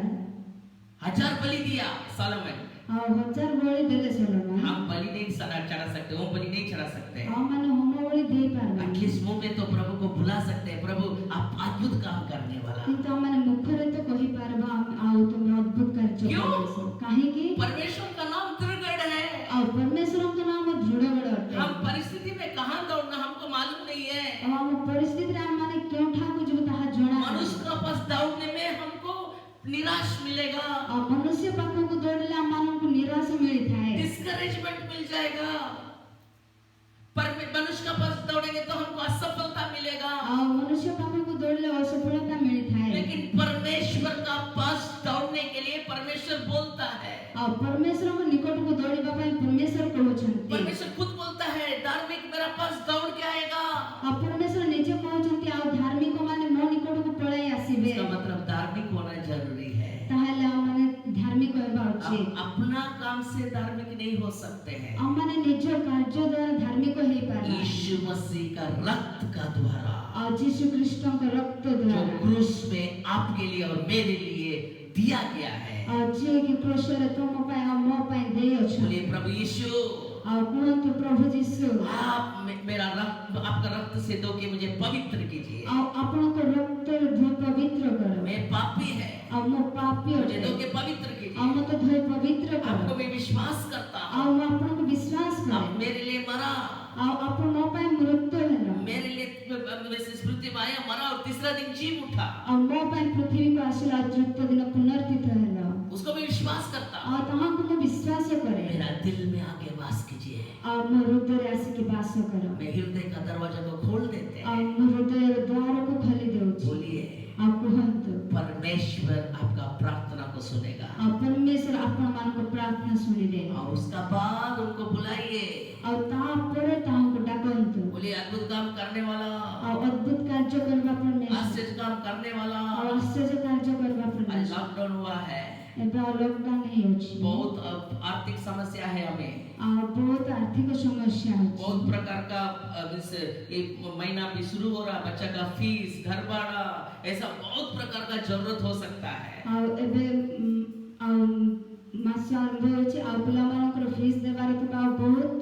1000 बलि दिया सोलोमन। ଆଉ 1000 ବଳି ଦେଲେ ସଲୋମନ। हम बलि नहीं चढ़ा सकते वो बलि नहीं चढ़ा सकते ଆଉ ମାନେ ହୋମ ବଳି ଦେଇ ପାରିବେ। एटलीस्ट मुंह में तो प्रभु को बुला सकते हैं प्रभु आप अद्भुत काम करने वाला। କିନ୍ତୁ ଆମମାନେ ମୁଖରେ ତ କହି ପାରିବା ଆଉ ତୁମେ ଅଦ୍ଭୁତ କାର୍ଯ୍ୟ क्यों? କରିବ। କାହିଁକି? परमेश्वर का नाम दृढ़ है। ଆଉ ପରମେଶ୍ୱରଙ୍କ ନାମ ଦୃଢ଼ଗଡ଼ ଅଟେ। हम परिस्थिति में कहां दौड़ना हमको मालूम नहीं है। ଆଉ ଆମ ପରିସ୍ଥିତିରେ ଆମମାନେ କେଉଁଠାକୁ ଯିବୁ ତାହା ଜଣା ନାହିଁ। मनुष्य का पास दौड़ने में हमको निराश मिलेगा ଆଉ ମନୁଷ୍ୟ ପାଖକୁ ଦୌଡ଼ିଲେ ଆମମାନଙ୍କୁ ନିରାଶ ମିଳିଥାଏ। डिस्करेजमेंट मिल जाएगा। पर मनुष्य का पास दौड़ेंगे तो हमको असफलता मिलेगा। ଆଉ ମନୁଷ୍ୟ ପାଖକୁ ଦୌଡ଼ିଲେ ଅସଫଳତା ମିଳିଥାଏ। लेकिन परमेश्वर का पास दौड़ने के लिए परमेश्वर बोलता है। ଆଉ ପରମେଶ୍ୱରଙ୍କ ନିକଟକୁ ଦୌଡ଼ିବା ପାଇଁ ପରମେଶ୍ୱର କହୁଛନ୍ତି। परमेश्वर खुद बोलता है धार्मिक मेरा पास दौड़ के आएगा। ଆଉ ପରମେଶ୍ୱର ନିଜେ କହୁଛନ୍ତି ଆଉ ଧାର୍ମିକ ମାନେ ମୋ ନିକଟକୁ ପଳାଇ ଆସିବେ। इसका मतलब धार्मिक होना जरूरी है। ତାହେଲେ ଆମମାନେ ଧାର୍ମିକ ହେବା ଉଚିତ। आप अपना काम से धार्मिक नहीं हो सकते हैं। ଆମମାନେ ନିଜ କାର୍ଯ୍ୟ ଦ୍ୱାରା ଧାର୍ମିକ ହେଇପାରିବା। यीशु मसीह का रक्त का द्वारा ଆଉ ଯୀଶୁ ଖ୍ରୀଷ୍ଟଙ୍କ ରକ୍ତ जो ଦ୍ୱାରା क्रूस में आपके लिए और मेरे लिए दिया गया है। ଆଉ ଯିଏକି କ୍ରୁଶରେ ତୁମ ପାଇଁ ଆଉ ମୋ ପାଇଁ ଦେଇଅଛନ୍ତି। बोलिए प्रभु यीशु ଆଉ କୁହନ୍ତୁ ପ୍ରଭୁ ଯୀଶୁ आप मेरा रक्त आपका रक्त से धो के मुझे पवित्र कीजिए। ଆଉ ଆପଣଙ୍କ ରକ୍ତରେ ଧୋଇ ପବିତ୍ର କର। मैं पापी है ଆଉ ମୁଁ ପାପୀ मुझे ଅଟେ। धो के पवित्र ଆଉ कीजिए। ମୋତେ ଧୋଇ ପବିତ୍ର आपको କର। मैं विश्वास करता ଆଉ हूँ ମୁଁ ଆପଣଙ୍କୁ ବିଶ୍ୱାସ आप କରେ। मेरे लिए मरा ଆଉ ଆପଣ ମୋ ପାଇଁ ମୃତ୍ୟୁ ହେଲ। मेरे लिए इस पृथ्वी में आया मरा और तीसरा दिन जी उठा। ଆଉ ମୋ ପାଇଁ ପୃଥିବୀକୁ ଆସିଲା ଆଉ ତୃତୀୟ ଦିନ ପୁନର୍ଥିତ ହେଲ। उसको मैं विश्वास करता हूँ। ଆଉ ତାହାକୁ ମୁଁ ବିଶ୍ୱାସ କରେ। मेरा दिल में आके वास कीजिए। ଆଉ ମୋ ହୃଦୟରେ ଆସିକି ବାସ କର। मैं हृदय का दरवाजा को खोल देते ଆଉ हैं। ମୋ ହୃଦୟର ଦ୍ୱାରକୁ ଖୋଲି ଦେଉଛି। बोलिए ଆଉ କୁହନ୍ତୁ परमेश्वर आपका प्रार्थना को सुनेगा। ଆଉ ପରମେଶ୍ୱର ଆପଣମାନଙ୍କ ପ୍ରାର୍ଥନା ଶୁଣିବେ। और उसका बाद उनको बुलाइए। ଆଉ ତାପରେ ତାହାଙ୍କୁ ଡାକନ୍ତୁ। बोलिए अद्भुत काम करने वाला ଆଉ ଅଦ୍ଭୁତ କାର୍ଯ୍ୟ କରିବା ପରମେଶ୍ୱର। आश्चर्य काम करने वाला। ଆଉ ଆଶ୍ଚର୍ଯ୍ୟ କାର୍ଯ୍ୟ କରିବା आज ପରମେଶ୍ୱର। लॉकडाउन हुआ है ଏବେ ଆଉ ଲକଡାଉନ ହେଇଅଛି। बहुत आर्थिक समस्या है हमें ଆଉ ବହୁତ ଆର୍ଥିକ ସମସ୍ୟା ଅଛି। बहुत प्रकार का एक महीना भी शुरू हो रहा बच्चा का फीस घर भाड़ा ऐसा बहुत प्रकार का जरूरत हो सकता है। ଆଉ ଏବେ ଆଉ ମାସ ଆରମ୍ଭ ହେଉଛି ଆଉ ପିଲାମାନଙ୍କର ଫିସ୍ ଦେବାର ଥିବା ଆଉ ବହୁତ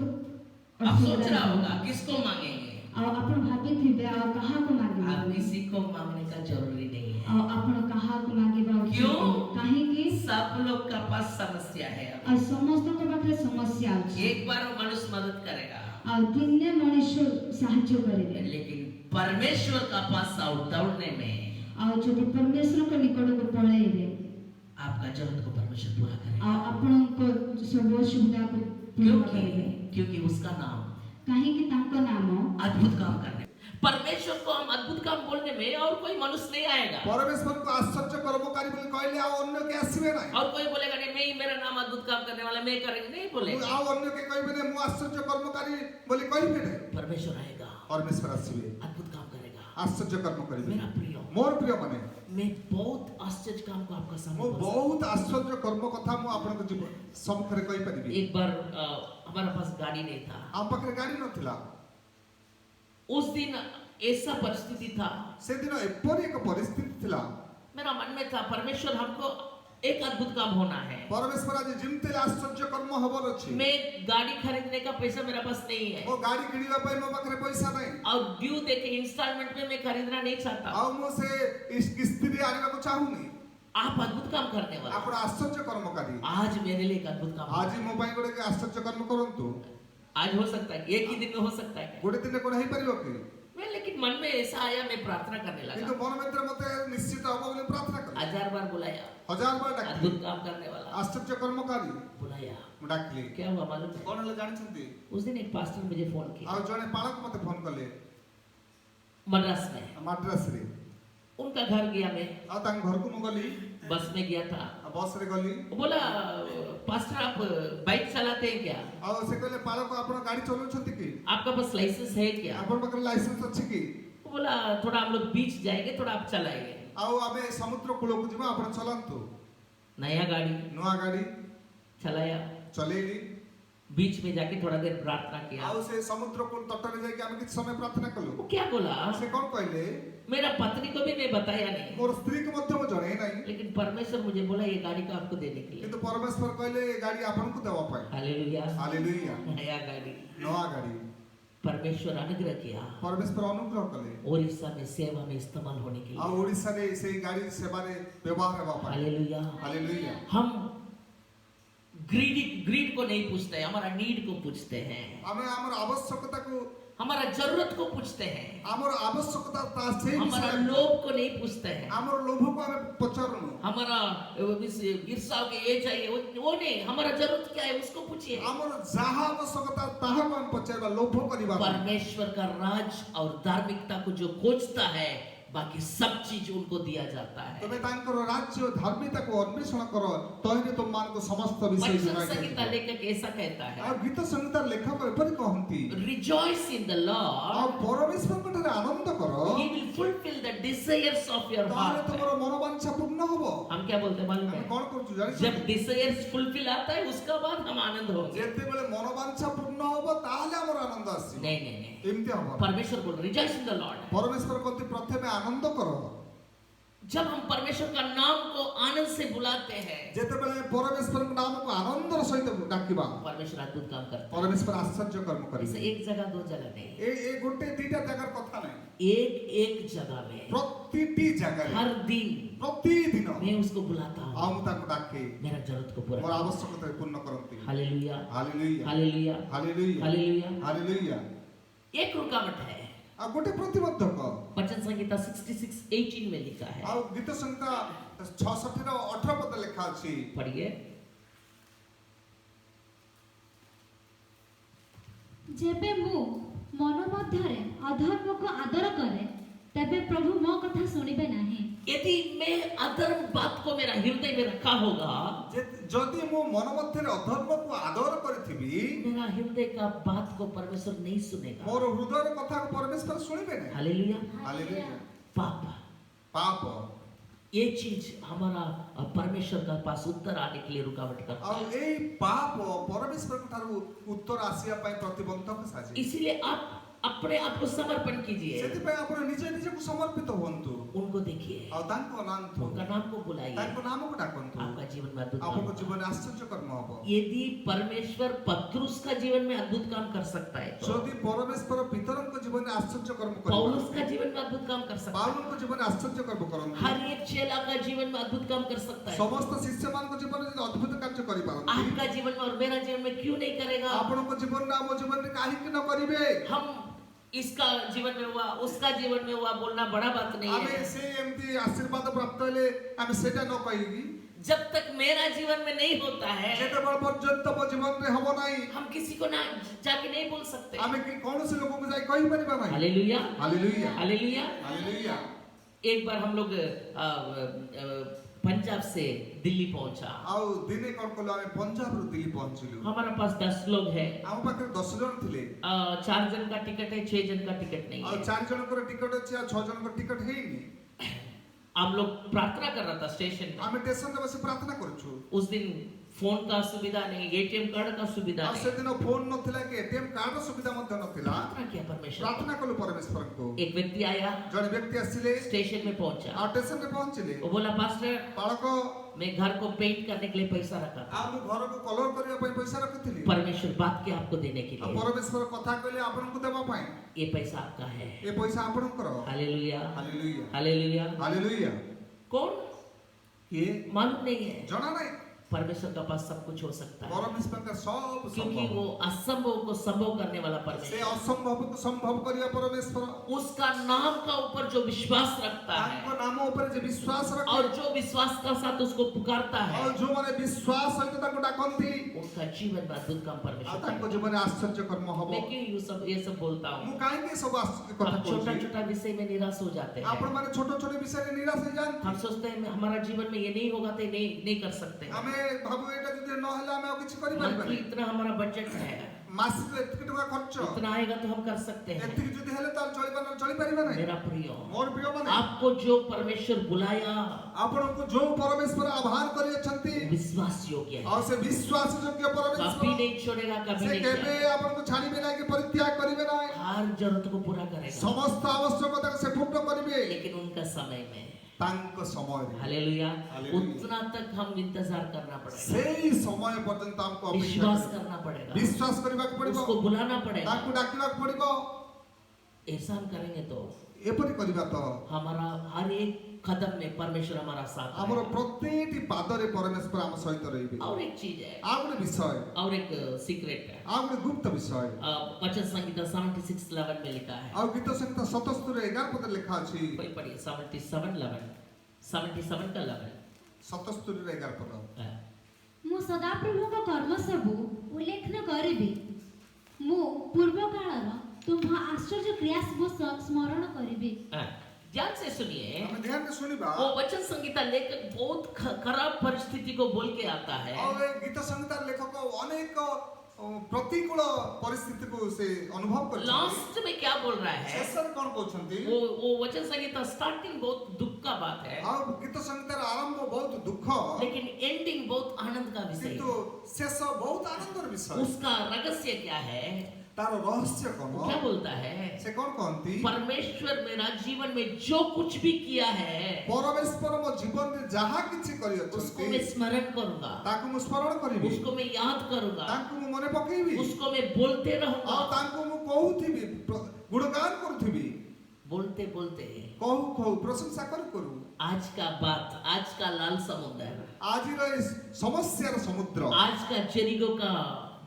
आप सोच ଅସୁବିଧା रहा होगा ଥିବ। किसको मांगेंगे। ଆଉ ଆପଣ ଭାବିଥିବେ ଆଉ କାହାକୁ आप ମାଗିବେ। किसी को मांगने का जरूरी नहीं है। ଆଉ ଆପଣ କାହାକୁ ମାଗିବା ଉଚିତ क्यों? ନୁହେଁ। କାହିଁକି? सब लोग का पास समस्या है। ଆଉ ସମସ୍ତଙ୍କ ପାଖରେ ସମସ୍ୟା ଅଛି। एक बार वो मनुष्य मदद करेगा ଆଉ ଦିନେ ମଣିଷ ସାହାଯ୍ୟ କରିବେ। लेकिन परमेश्वर का पास दौड़ने में ଆଉ ଯଦି ପରମେଶ୍ୱରଙ୍କ ନିକଟକୁ ପଳେଇବେ आपका जरूरत को परमेश्वर पूरा करेगा। ଆଉ ଆପଣଙ୍କ ସବୁ ଅସୁବିଧାକୁ ପୂରଣ କରିବେ। क्योंकि उसका नाम କାହିଁକି ତାଙ୍କ ନାମ अद्भुत काम करने। परमेश्वर को हम अद्भुत काम बोलने में और कोई मनुष्य नहीं आएगा। परमेश्वर को आश्चर्य कर्मकारी बोली कहले आ अन्य के आसीबे नाही। और कोई बोलेगा नहीं मैं मेरा नाम अद्भुत काम करने वाला मैं करेंगे नहीं बोलेगा। आ अन्य के कहबे ने मु आश्चर्य कर्मकारी बोली कहबे ने। परमेश्वर आएगा परमेश्वर आसीबे अद्भुत काम करेगा। आश्चर्य कर्म करिबे। मेरा प्रिय मोर प्रिय माने मैं बहुत आश्चर्य काम को आपका मु सामने बोल सकता बहुत आश्चर्य कर्म कथा मु आपन को जीवन सम्मुखरे कहि हूं। परिबे। एक बार हमारे पास गाड़ी नहीं था। आम पाखरे गाड़ी नथिला। उस दिन ऐसा परिस्थिति था से दिन एपरि एक परिस्थिति थिला। मेरा मन में था परमेश्वर हमको एक अद्भुत काम होना है। परमेश्वर आज जिमते आश्चर्य कर्म हबर अछि। मैं गाड़ी खरीदने का पैसा मेरा पास नहीं है मो गाड़ी किनिबा पई मो पाखरे पैसा नै। और ड्यू देके इंस्टॉलमेंट में मैं खरीदना नहीं चाहता। आउ मो से इस किस्ती आनिबा को चाहुनी। आप अद्भुत काम करने वाले आपण आश्चर्य कर्मकारी। आज मेरे लिए एक अद्भुत काम आज मो पई गोटे के आश्चर्य कर्म करंतु। आज हो सकता है, एक ही दिन में हो सकता है गोटे दिन कोन हेई परिबो कि? मैं, लेकिन मन में ऐसा आया, मैं प्रार्थना करने किंतु लगा। मन में मते निश्चित हबो बोली प्रार्थना कर। 1000 बार बुलाया, 1000 बार डाकली। अद्भुत काम करने वाला आश्चर्य कर्मकारी बुलाया। डाकली। क्या हुआ मालूम है? कोन ले जानिछंती? उस दिन एक पास्टर मुझे फोन किया आउ जने पालक मते फोन करले मद्रास में। मद्रास रे। उनका घर गया मैं, आ तांग घर को मगली बस में गया था। बस रे गली। वो बोला पास्टर आप बाइक चलाते हैं क्या? आ से कहले पालक आपण गाड़ी चलाउछंती कि? आपका पास लाइसेंस है क्या? आपण पाखरे लाइसेंस अछि कि? वो बोला थोड़ा हम लोग बीच जाएंगे, थोड़ा आप चलाएंगे। आउ आबे समुद्र कूल को जिबा आपण चलांतु। नया गाड़ी नुआ गाड़ी चलाया, चलेली। बीच में जाके थोड़ा देर प्रार्थना किया। आउ से समुद्र कूल तटरे जाके हम किछ समय प्रार्थना कलु। वो क्या बोला? से कोन कहले? मेरा पत्नी को भी मैं बताया नहीं, मोर स्त्री के मध्य में जणे नहीं। लेकिन परमेश्वर मुझे बोला ये गाड़ी का आपको देने के लिए। किंतु परमेश्वर कहले ये गाड़ी आपण को देवा पाए। Hallelujah, hallelujah. नया गाड़ी, नवा गाड़ी परमेश्वर अनुग्रह किया। परमेश्वर अनुग्रह कले। ओडिशा में सेवा में इस्तेमाल होने के आ लिए। ओडिसा रे से गाड़ी सेवा रे व्यवहार हेबा पाए। हालेलुया। हालेलुया। हम ग्रीड को नहीं पूछते हैं, हमारा नीड को पूछते हैं, हमें हमर आवश्यकता को, हमारा जरूरत को पूछते हैं, हमर आवश्यकता ता से हमारा लोभ को नहीं पूछते हैं, हमर लोभ को हमें पचरनु। हमारा गिरसाव के ये चाहिए वो नहीं, हमारा जरूरत क्या है उसको पूछिए। हमर जहां आवश्यकता ताहा को हम पचरबा लोभ करिबा। परमेश्वर का राज और धार्मिकता को जो खोजता है, बाकी सब चीज उनको दिया जाता है। तमे तांकर राज्य और धार्मिकता को अन्वेषण करो, तोहिने तुम मान को समस्त विषय वचन जणाई संहिता देबो। लेखक ऐसा कहता है, आ गीत संहिता लेखक एपरि कहंती, rejoice in the uh Lord, परमेश्वर को आनंद करो, he will fulfil the desires of your ताने हार्ट। तुम्हारा मनोवांछा पूर्ण होबो। हम क्या बोलते हैं मालूम हम है? कोन करछु जानि? जब डिजायर्स फुलफिल आता है उसका बाद हम आनंद होंगे। जेते बेले मनोवांछा पूर्ण होबो ताले हमर आनंद आसी। नहीं नहीं नहीं, एमती होबो। परमेश्वर बोल रिजॉइस इन द लॉर्ड। परमेश्वर कहते प्रथमे आनंद करो। जब हम परमेश्वर का नाम को आनंद से बुलाते हैं, जेते बेले परमेश्वर के नाम को आनंदर सहित डाकिबा, परमेश्वर अद्भुत काम करता है। परमेश्वर आश्चर्य कर्म इसे करिसे। एक जगह दो जगह नहीं, ए गोटे दीटा जगह कथा नै, एक जगह में प्रतिटी जगह हर दिन प्रतिदिन मैं उसको बुलाता हूँ, आम ताको डाके मेरा जरूरत को पूरा मोर करता हूँ। आवश्यकता पूर्ण करंती। Hallelujah, hallelujah. Hallelujah, hallelujah. Hallelujah. Hallelujah. एक रुकावट है, आ गोटे प्रतिबद्धक वचन संहिता 66:18 में लिखा है, आ गीत संहिता 66 ର 18 पद लिखा अछि। पढ़िए। जेबे मु मन मध्यरे अधर्म को आदर करे, तबे प्रभु मो कथा सुनिबे नाही। यदि मैं अधर्म बात को मेरा हृदय में रखा होगा, जदि मो मन मध्य अधर्म को आदर करथिबी, मेरा हृदय का बात को परमेश्वर नहीं सुनेगा। मोर हृदय कथा को परमेश्वर सुनिबे नै। हालेलुया। हालेलुया। पाप, पाप ये चीज हमारा परमेश्वर का पास उत्तर आने के लिए रुकावट करता आ है। ए पाप परमेश्वर को थारु उत्तर आसिया पय प्रतिबंधक साजे। इसीलिए आप अपने आप को समर्पण कीजिए, सेति पय आपण निजे निजे को समर्पित होंतु। उनको देखिए, आ तांको नांतु, उनका नाम को बुलाइए, तांको नाम को डाकंतु। आपका जीवन में अद्भुत काम आपको होगा। जीवन आश्चर्य कर्म हबो। यदि परमेश्वर पत्रुस का जीवन में अद्भुत काम कर सकता है, तो जदि परमेश्वर पितरन को जीवन आश्चर्य कर्म पौलुस करबो, का जीवन में अद्भुत काम कर सकता है, पाउल को जीवन आश्चर्य कर्म करंतु। हर एक चेला का जीवन में अद्भुत काम कर सकता है, समस्त शिष्य मान को जीवन में अद्भुत कार्य करि पारंती। आपका जीवन में और मेरा जीवन में क्यों नहीं करेगा? आपण को जीवन ना मो जीवन में काहे कि न करिवे। हम इसका जीवन में हुआ, उसका जीवन में हुआ बोलना बड़ा बात नहीं आमे है। से एमती आशीर्वाद प्राप्त होले आमे सेटा न कहिगी। जब तक मेरा जीवन में नहीं होता है, जेते बड़ पर्यंत मो जीवन रे हबो नाही, हम किसी को ना जाके नहीं बोल सकते। आमे कि कौन से लोगों को जाई कहि परिबा नाही। Hallelujah, hallelujah. हालेलुया। हालेलुया। एक बार हम लोग पंजाब से दिल्ली पहुंचा। आउ दिने कोन कोलो आमे पंजाब रो दिल्ली पहुंचलु। हमारा पास 10 लोग हैं, आम पाखे 10 जन थिले। 4 जन का टिकट है, 6 जन का टिकट नहीं आउ है। 4 जन को टिकट अछि आ 6 जन को टिकट हेनी। हम लोग प्रार्थना कर रहा था स्टेशन में। आमे स्टेशन रे बस प्रार्थना करछु। उस दिन फोन का सुविधा नहीं, एटीएम कार्ड का सुविधा ଆଉ नहीं। ସେଦିନ ଫୋନ ନଥିଲା କି ଏଟିଏମ କାର୍ଡ ସୁବିଧା ମଧ୍ୟ ନଥିଲା। प्रार्थना किया परमेश्वर ପ୍ରାର୍ଥନା କଲୁ ପରମେଶ୍ୱରଙ୍କୁ। को। एक व्यक्ति आया, ଜଣେ ବ୍ୟକ୍ତି ଆସିଲେ स्टेशन में पहुंचा, ଆଉ ଷ୍ଟେସନରେ ପହଞ୍ଚିଲେ। वो बोला पास्टर ବାଳକ मैं घर को पेंट करने के लिए पैसा रखा था, ଆଉ ମୁଁ ଘରକୁ କଲର କରିବା ପାଇଁ ପଇସା ରଖିଥିଲି। परमेश्वर बात के आपको देने के ଆଉ लिए ପରମେଶ୍ୱର କଥା କହିଲେ ଆପଣଙ୍କୁ ଦେବା ପାଇଁ। ये पैसा आपका है। ଏ ପଇସା ଆପଣଙ୍କର। Hallelujah, hallelujah hallelujah. ହାଲେଲୁୟା। कौन କିଏ मालूम नहीं है, ଜଣା ନାହିଁ। परमेश्वर का पास सब कुछ हो सकता है, ପରମେଶ୍ୱରଙ୍କ ସବୁ क्योंकि ସମ୍ଭବ। वो असंभव को संभव करने वाला ସେ परमेश्वर। ଅସମ୍ଭବକୁ ସମ୍ଭବ କରିବା ପରମେଶ୍ୱର। उसका नाम का ऊपर जो विश्वास रखता ତାଙ୍କ है ନାମ ଉପରେ ଯେ ବିଶ୍ୱାସ ରଖେ और जो विश्वास का साथ उसको पुकारता ଆଉ है, ଯୋଉମାନେ ବିଶ୍ୱାସ ସହିତ ତାଙ୍କୁ ଡାକନ୍ତି उनका जीवन में अद्भुत काम ଆଉ परमेश्वर ତାଙ୍କ करेगा। ଜୀବନରେ ଆଶ୍ଚର୍ଯ୍ୟ କର୍ମ ହବ। मैं क्यों ये सब बोलता ମୁଁ हूँ? କାହିଁକି ଏ ସବୁ କଥା हम छोटा କହୁଛି? छोटा विषय में निराश हो जाते हैं। ଆପଣ ମାନେ ଛୋଟ ଛୋଟ ବିଷୟରେ ନିରାଶ ହେଇଯାନ୍ତି। हम सोचते हैं हमारा जीवन में ये नहीं होगा तो नहीं कर सकते हैं। ଆମେ ଭାବୁ ଏଇଟା ଯଦି ନହେଲେ ଆମେ ଆଉ କିଛି मंथली କରିପାରିବାନି। इतना हमारा बजट है, ମାସକୁ ଏତିକି ଟଙ୍କା ଖର୍ଚ୍ଚ, इतना आएगा तो हम कर सकते हैं। ଏତିକି ଯଦି ହେଲେ ତାହେଲେ ଚଳିପାରିବା ନାହିଁ। मेरा प्रिय, ମୋର ପ୍ରିୟ ମାନେ आपको जो परमेश्वर बुलाया ଆପଣଙ୍କୁ ଯୋଉ ପରମେଶ୍ୱର ଆହ୍ୱାନ କରିଅଛନ୍ତି विश्वास योग्य है, ଆଉ ସେ ବିଶ୍ୱାସ ଯୋଗ୍ୟ कभी ପରମେଶ୍ୱର नहीं छोड़ेगा, कभी ସେ नहीं କେବେ छोड़ेगा। ଆପଣଙ୍କୁ ଛାଡ଼ିବେ ନାହିଁ କି ପରିତ୍ୟାଗ କରିବେ ନାହିଁ। हर जरूरत को पूरा करेगा, ସମସ୍ତ ଆବଶ୍ୟକତାକୁ ସେ ପୂର୍ଣ୍ଣ କରିବେ लेकिन उनका समय में। ତାଙ୍କ ସମୟରେ। हालेलुया। हालेलुया। उतना तक हम इंतजार करना पड़ेगा, ସେଇ ସମୟ ପର୍ଯ୍ୟନ୍ତ ଆମକୁ ଅପେକ୍ଷା विश्वास କରିବାକୁ करना पड़ेगा, ବିଶ୍ୱାସ କରିବାକୁ ପଡିବ, उसको बुलाना पड़ेगा। ତାଙ୍କୁ ଡାକିବାକୁ ପଡିବ। ऐसा हम करेंगे तो ଏପରି କରିବା ତ हमारा हर एक कदम में परमेश्वर हमारा साथ ଆମର देगा। ପ୍ରତିଟି ପାଦରେ ପରମେଶ୍ୱର ଆମ ସହିତ ରହିବେ। और एक चीज है, ଆଉ ଗୋଟେ ବିଷୟ, और एक सीक्रेट है। ଆଉ ଗୋଟେ ଗୁପ୍ତ ବିଷୟ। वचन संहिता 76:11 में लिखा है, ଆଉ ଗୀତ ସଂହିତା 77:11 ପଦରେ ଲେଖା ଅଛି। कोई पढ़िए 77:11, 77 का 11 77:11 ପଦ। है। ମୁଁ ସଦାପ୍ରଭୁଙ୍କ କର୍ମ ସବୁ ଉଲ୍ଲେଖନ କରିବି। ମୁଁ ପୂର୍ବ କାଳର ତୁମ୍ଭ ଆଶ୍ଚର୍ଯ୍ୟ କ୍ରିୟା ସବୁ ସ୍ମରଣ କରିବି। ध्यान से सुनिए, ଆମେ ଧ୍ୟାନରେ ଶୁଣିବା। वो वचन संहिता लेखक बहुत खराब परिस्थिति को बोल के आता है, ଆଉ ଏ ଗୀତ ସଂହିତାର ଲେଖକ ଅନେକ ପ୍ରତିକୂଳ ପରିସ୍ଥିତିକୁ ସେ ଅନୁଭବ କରିଛନ୍ତି। लास्ट में क्या बोल रहा है? ଶେଷରେ କଣ କହୁଛନ୍ତି? वो वचन संहिता स्टार्टिंग बहुत दुख का बात है, ଆଉ ଗୀତ ସଂହିତାର ଆରମ୍ଭ ବହୁତ ଦୁଃଖ लेकिन एंडिंग बहुत आनंद का विषय କିନ୍ତୁ है। ଶେଷ ବହୁତ ଆନନ୍ଦର ବିଷୟ। उसका रहस्य क्या है? ତାର ରହସ୍ୟ वो କଣ? क्या बोलता है? ସେ କଣ କହନ୍ତି? परमेश्वर मेरा जीवन में जो कुछ भी किया है ପରମେଶ୍ୱର ମୋ ଜୀବନରେ ଯାହା କିଛି उसको କରିଅଛନ୍ତି मैं स्मरण करूंगा, ତାକୁ ମୁଁ ସ୍ମରଣ କରିବି, उसको मैं याद करूंगा, ତାଙ୍କୁ ମୁଁ ମନେ ପକେଇବି, उसको मैं बोलते ଆଉ रहूंगा। ତାଙ୍କୁ ମୁଁ କହୁଥିବି, ଗୁଣଗାନ କରୁଥିବି, बोलते बोलते କହୁ କହୁ ପ୍ରଶଂସା କରୁ କରୁ आज का बात, आज का लाल समुद्र, ଆଜିର ଏ ସମସ୍ୟାର ସମୁଦ୍ର, आज का जेरिको का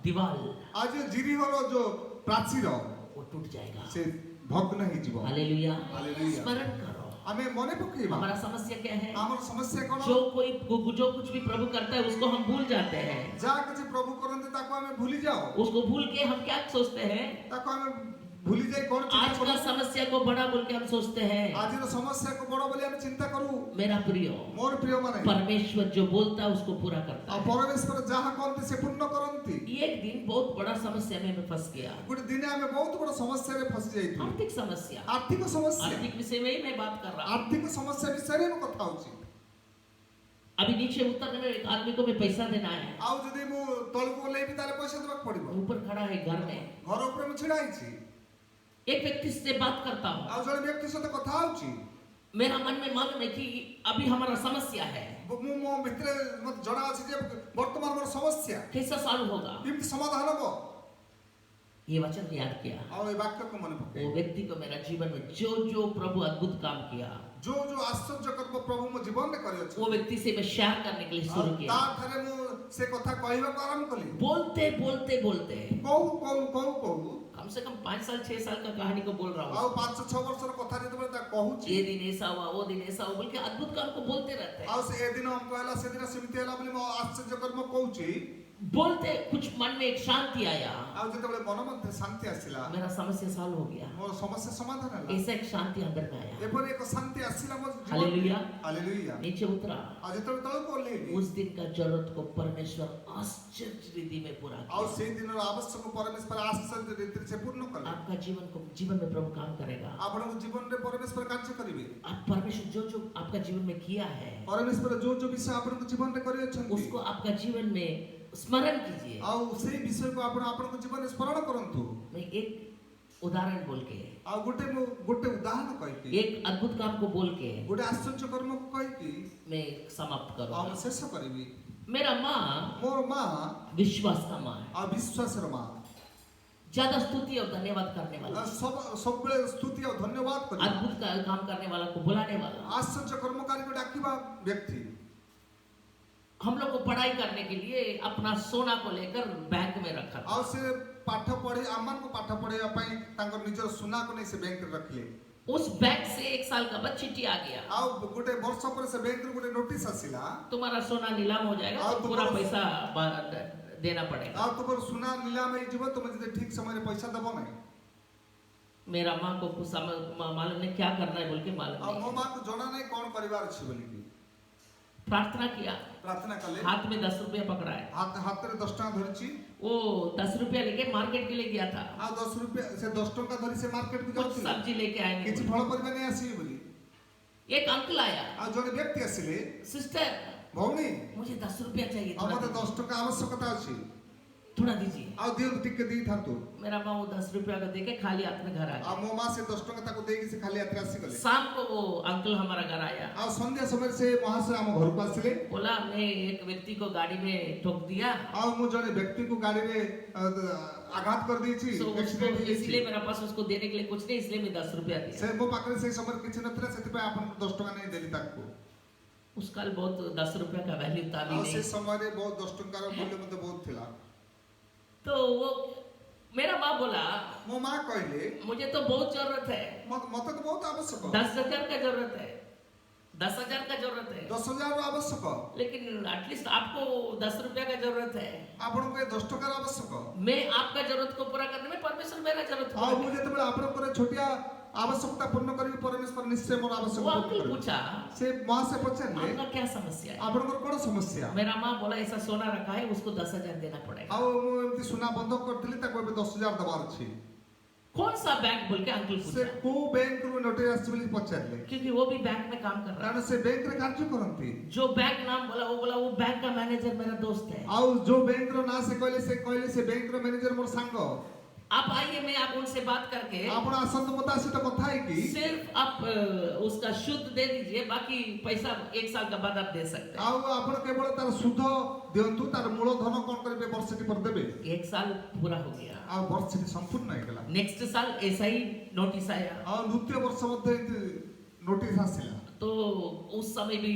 दीवार ଆଜି ଜିରିହର ଯୋଉ ପ୍ରାଚୀର वो टूट जाएगा। ସେ ଭଗ୍ନ ହେଇଯିବ। हालेलुया। हालेलुया। स्मरण करो, ଆମେ ମନେ ପକେଇବା हमारा समस्या क्या है? ଆମର ସମସ୍ୟା କଣ? जो कुछ भी प्रभु करता है उसको हम भूल जाते हैं। ଯାହା କିଛି ପ୍ରଭୁ କରନ୍ତି ତାକୁ ଆମେ ଭୁଲି ଯାଉ, उसको भूल के हम क्या सोचते हैं? ତାକୁ ଆମେ ଭୁଲି ଯାଇ କଣ ଚିନ୍ତା आज କରୁ? का समस्या को बड़ा बोल के हम सोचते हैं। ଆଜିର ସମସ୍ୟାକୁ ବଡ ବୋଲି ଆମେ ଚିନ୍ତା କରୁ। मेरा प्रिय, ମୋର ପ୍ରିୟ ମାନେ परमेश्वर जो बोलता है उसको पूरा करता ଆଉ है। ପରମେଶ୍ୱର ଯାହା କହନ୍ତି ସେ ପୂର୍ଣ୍ଣ କରନ୍ତି। एक दिन बहुत बड़ा समस्या में मैं फंस गया, ଗୋଟେ ଦିନେ ଆମେ ବହୁତ ବଡ ସମସ୍ୟାରେ ଫସି ଯାଇଥିଲୁ। आर्थिक समस्या। ଆର୍ଥିକ ସମସ୍ୟା, आर्थिक विषय में ही मैं बात कर रहा हूँ। ଆର୍ଥିକ ସମସ୍ୟା ବିଷୟରେ ମୁଁ କଥା ହଉଛି। अभी नीचे उतरने में एक आदमी को मैं पैसा देना है, ଆଉ ଯଦି ମୁଁ ତଳକୁ ଓହ୍ଲେଇବି ତାହେଲେ ପଇସା ଦେବାକୁ ପଡିବ। ऊपर खड़ा है घर में, ଘର ଉପରେ ମୁଁ ଛିଡା ହେଇଛି, एक व्यक्ति से बात करता हूँ, ଆଉ ଜଣେ ବ୍ୟକ୍ତି ସହିତ କଥା ହଉଛି। मेरा मन में मालूम है कि अभी हमारा समस्या है, ମୁଁ ମୋ ଭିତରେ ମତେ ଜଣା ଅଛି ଯେ ବର୍ତ୍ତମାନ ମୋର ସମସ୍ୟା कैसा सॉल्व होगा। କେମିତି ସମାଧାନ ହବ। ये वचन याद किया, ଆଉ ଏ ବାକ୍ୟକୁ ମନେ वो ପକେଇ व्यक्ति को मेरा जीवन में जो जो प्रभु अद्भुत काम किया, ଯୋଉ ଯୋଉ ଆଶ୍ଚର୍ଯ୍ୟ କର୍ମ ପ୍ରଭୁ ମୋ ଜୀବନରେ କରିଅଛନ୍ତି, वो व्यक्ति से मैं शेयर करने के लिए शुरू ଆଉ किया। ତାଠାରେ ମୁଁ ସେ କଥା କହିବାକୁ ଆରମ୍ଭ କଲି। बोलते बोलते बोलते କହୁ କହୁ କହୁ କହୁ कम से कम 5 साल 6 साल का कहानी को बोल रहा ଆଉ हूँ। 5-6 ବର୍ଷର କଥା ଯେତେବେଳେ ତା କହୁଛି, ये दिन ऐसा हुआ, वो दिन ऐसा हुआ, बोल के अद्भुत काम को बोलते रहते हैं। ଆଉ ସେ ଏ ଦିନ ଅଙ୍କ ହେଲା ସେଦିନ ସେମିତି ହେଲା ବୋଲି ମୋ ଆଶ୍ଚର୍ଯ୍ୟ କର୍ମ କହୁଛି। बोलते कुछ मन में एक शांति आया, ଆଉ ଯେତେବେଳେ ମନ ମଧ୍ୟରେ ଶାନ୍ତି ଆସିଲା, मेरा समस्या सॉल्व हो गया, ମୋର ସମସ୍ୟା ସମାଧାନ ହେଲା। ऐसा एक शांति अंदर में आया। ଏପରି ଏକ ଶାନ୍ତି ଆସିଲା ମୋ ଜୀବନରେ। हालेलुया। ହାଲେଲୁୟା। नीचे उतरा, ଆଉ ଯେତେବେଳେ ତଳକୁ ଓହ୍ଲେଇଲି, उस दिन का जरूरत को परमेश्वर आश्चर्य रीति में पूरा ଆଉ किया। ସେଇ ଦିନର ଆବଶ୍ୟକ ପରମେଶ୍ୱର ଆଶ୍ଚର୍ଯ୍ୟ ରୀତିରେ ସେ ପୂର୍ଣ୍ଣ କଲେ। आपका जीवन में प्रभु काम करेगा। ଆପଣଙ୍କ ଜୀବନରେ ପରମେଶ୍ୱର କାର୍ଯ୍ୟ କରିବେ। आप परमेश्वर जो आपका जीवन में किया है, ପରମେଶ୍ୱର ଯୋଉ ଯୋଉ ବିଷୟ ଆପଣଙ୍କ ଜୀବନରେ କରିଅଛନ୍ତି, उसको आपका जीवन में स्मरण कीजिए। ଆଉ ସେଇ ବିଷୟକୁ ଆପଣ ଆପଣଙ୍କ ଜୀବନରେ ସ୍ମରଣ କରନ୍ତୁ। मैं एक उदाहरण बोल के, ଆଉ ଗୋଟେ ଉଦାହରଣ କହିକି, एक अद्भुत काम को बोल के ଗୋଟେ ଆଶ୍ଚର୍ଯ୍ୟ କର୍ମକୁ କହିକି मैं समाप्त ଆଉ ମୁଁ करूंगा। ଶେଷ କରିବି। मेरा माँ ମୋର ମା विश्वास का माँ है, ଆଉ ବିଶ୍ୱାସର ମା, ज्यादा स्तुति और धन्यवाद करने वाला, ସବୁବେଳେ ସ୍ତୁତି ଆଉ ଧନ୍ୟବାଦ କରିବ। अद्भुत काम करने वाला को बुलाने वाला। ଆଶ୍ଚର୍ଯ୍ୟ କର୍ମକାରୀକୁ ଡାକିବା ବ୍ୟକ୍ତି। हम लोग को पढ़ाई करने के लिए अपना सोना को लेकर बैंक में रखा था। ଆଉ ସେ ପାଠ ପଢେ ଆମମାନଙ୍କୁ ପାଠ ପଢେଇବା ପାଇଁ ତାଙ୍କର ନିଜର ସୁନାକୁ ନେଇ ସେ ବ୍ୟାଙ୍କରେ ରଖିଲେ। उस बैंक से 1 साल का बाद चिट्ठी आ गया, ଆଉ ଗୋଟେ ବର୍ଷ ପରେ ସେ ବ୍ୟାଙ୍କରୁ ଗୋଟେ ନୋଟିସ ଆସିଲା, तुम्हारा सोना नीलाम हो जाएगा, ଆଉ तो पूरा तुम्हारा- पैसा देना पड़ेगा। ଆଉ ତୁମର ସୁନା ନିଲାମ ହେଇଯିବ, ତୁମେ ଯଦି ଠିକ ସମୟରେ ପଇସା ଦେବ ନାହିଁ। मेरा माँ को कुछ मालूम नहीं क्या करना है बोल के मालूम ଆଉ ମୋ नहीं। ମାକୁ ଜଣା ନାହିଁ କଣ କରିବାର ଅଛି ବୋଲିକି प्रार्थना किया, ପ୍ରାର୍ଥନା କଲେ। हाथ में 10 रुपया पकड़ा है। ହାତରେ 10 ଟଙ୍କା ଧରିଛି। वो 10 रुपया लेके मार्केट के लिए गया था, ଆଉ 10 रुपया ସେ 10 ଟଙ୍କା ଧରି ସେ ମାର୍କେଟକୁ कुछ ଯାଉଥିଲେ सब्जी लेके आएंगे କିଛି बोले। ଫଳ ପରିବା ନେଇ ଆସିବେ ବୋଲି। एक अंकल आया, ଆଉ ଜଣେ ବ୍ୟକ୍ତି ଆସିଲେ, सिस्टर ଭଉଣୀ मुझे 10 रुपया चाहिए, ଆଉ थोड़ा ମତେ दीजिए। 10 ଟଙ୍କା ଆବଶ୍ୟକତା ଅଛି, थोड़ा दीजिए। ଆଉ ଦିଅନ୍ତୁ ଟିକେ ଦେଇଥାନ୍ତୁ। मेरा माँ वो 10 रुपया को देके खाली हाथ में घर आ ଆଉ गया। ମୋ ମା ସେ 10 ଟଙ୍କା ତାକୁ ଦେଇକି ସେ ଖାଲି ହାତରେ ଆସିଗଲେ। शाम को वो अंकल हमारा घर आया, ଆଉ ସନ୍ଧ୍ୟା ସମୟରେ ସେ ମହାଶୟ ଆମ ଘରକୁ ଆସିଲେ। बोला मैं एक व्यक्ति को गाड़ी में ठोक दिया, ଆଉ ମୁଁ ଜଣେ ବ୍ୟକ୍ତିକୁ ଗାଡିରେ ଆଘାତ କରିଦେଇଛି, तो उसको ଆକ୍ସିଡେଣ୍ଟ ହେଇଯାଇଛି। इसलिए मेरे पास उसको देने के लिए कुछ नहीं, इसलिए मैं 10 रुपया ସେ दिया। ମୋ ପାଖରେ ସେଇ ସମୟରେ କିଛି ନଥିଲା, ସେଥିପାଇଁ ଆପଣଙ୍କୁ 10 ଟଙ୍କା ନେଇ ଦେଲି ତାକୁ। उस काल बहुत 10 रुपया का वैल्यू था भी ଆଉ ସେ नहीं। ସମୟରେ ବହୁତ 10 ଟଙ୍କାର ମୂଲ୍ୟ ମଧ୍ୟ ବହୁତ ଥିଲା। तो वो मेरा माँ बोला ମୋ ମା କହିଲେ, मुझे तो बहुत जरूरत है, ମତେ ତ ବହୁତ ଆବଶ୍ୟକ, 10,000 का जरूरत है, 10,000 का जरूरत है, 10,000 ର ଆବଶ୍ୟକ, लेकिन एटलीस्ट आपको 10 रुपया का जरूरत है। ଆପଣଙ୍କୁ ଏ 10 ଟଙ୍କାର ଆବଶ୍ୟକ। मैं आपका जरूरत को पूरा करने में परमेश्वर मेरा जरूरत ଆଉ पूरा ମୁଁ करे। ଯେତେବେଳେ ଆପଣଙ୍କର ଛୋଟିଆ ଆବଶ୍ୟକତା ପୂର୍ଣ୍ଣ କରିବି, ପରମେଶ୍ୱର ନିଶ୍ଚୟ ମୋର वो ଆବଶ୍ୟକତା ପୂର୍ଣ୍ଣ अंकल କରିବେ। पूछा ସେ ମହାଶୟ ପଚାରିଲେ, आपका क्या समस्या है? ଆପଣଙ୍କର କଣ ସମସ୍ୟା? मेरा माँ बोला ऐसा सोना रखा है, उसको 10,000 देना पड़ेगा। ଆଉ ମୁଁ ଏମିତି ସୁନା ବନ୍ଧକ କରିଥିଲି, ତାକୁ ଏବେ 10,000 ଦେବାର ଅଛି। कौन सा बैंक बोल के अंकल ସେ पूछा, କୋଉ ବ୍ୟାଙ୍କରୁ ନୋଟିସ୍ ଆସିଛି ବୋଲି ପଚାରିଲେ, क्योंकि वो भी बैंक में काम कर रहा କାରଣ ସେ ବ୍ୟାଙ୍କରେ କାର୍ଯ୍ୟ କରନ୍ତି। है। जो बैंक नाम बोला वो बैंक का मैनेजर मेरा दोस्त है। ଆଉ ଯୋଉ ବ୍ୟାଙ୍କର ନାଁ ସେ କହିଲେ ସେ ବ୍ୟାଙ୍କର ମ୍ୟାନେଜର ମୋର ସାଙ୍ଗ। आप आइए, मैं आप उनसे बात करके ଆପଣ ଆସନ୍ତୁ, ମତେ ଆସି ତ କଥା ହେଇକି सिर्फ आप उसका शुद्ध दे दीजिए, बाकी पैसा 1 साल का बाद आप दे सकते हैं। ଆଉ ଆପଣ କେବଳ ତାର ସୁଧ ଦିଅନ୍ତୁ, ତାର ମୂଳ ଧନ କଣ କରିବେ ବର୍ଷଟି ପରେ ଦେବେ। 1 साल पूरा हो गया, ଆଉ ବର୍ଷଟି ସମ୍ପୂର୍ଣ୍ଣ ହେଇଗଲା। नेक्स्ट साल ऐसा ही नोटिस आया। ଆଉ ଦ୍ୱିତୀୟ ବର୍ଷ ମଧ୍ୟ ଏମିତି ନୋଟିସ୍ ଆସିଲା। तो उस समय भी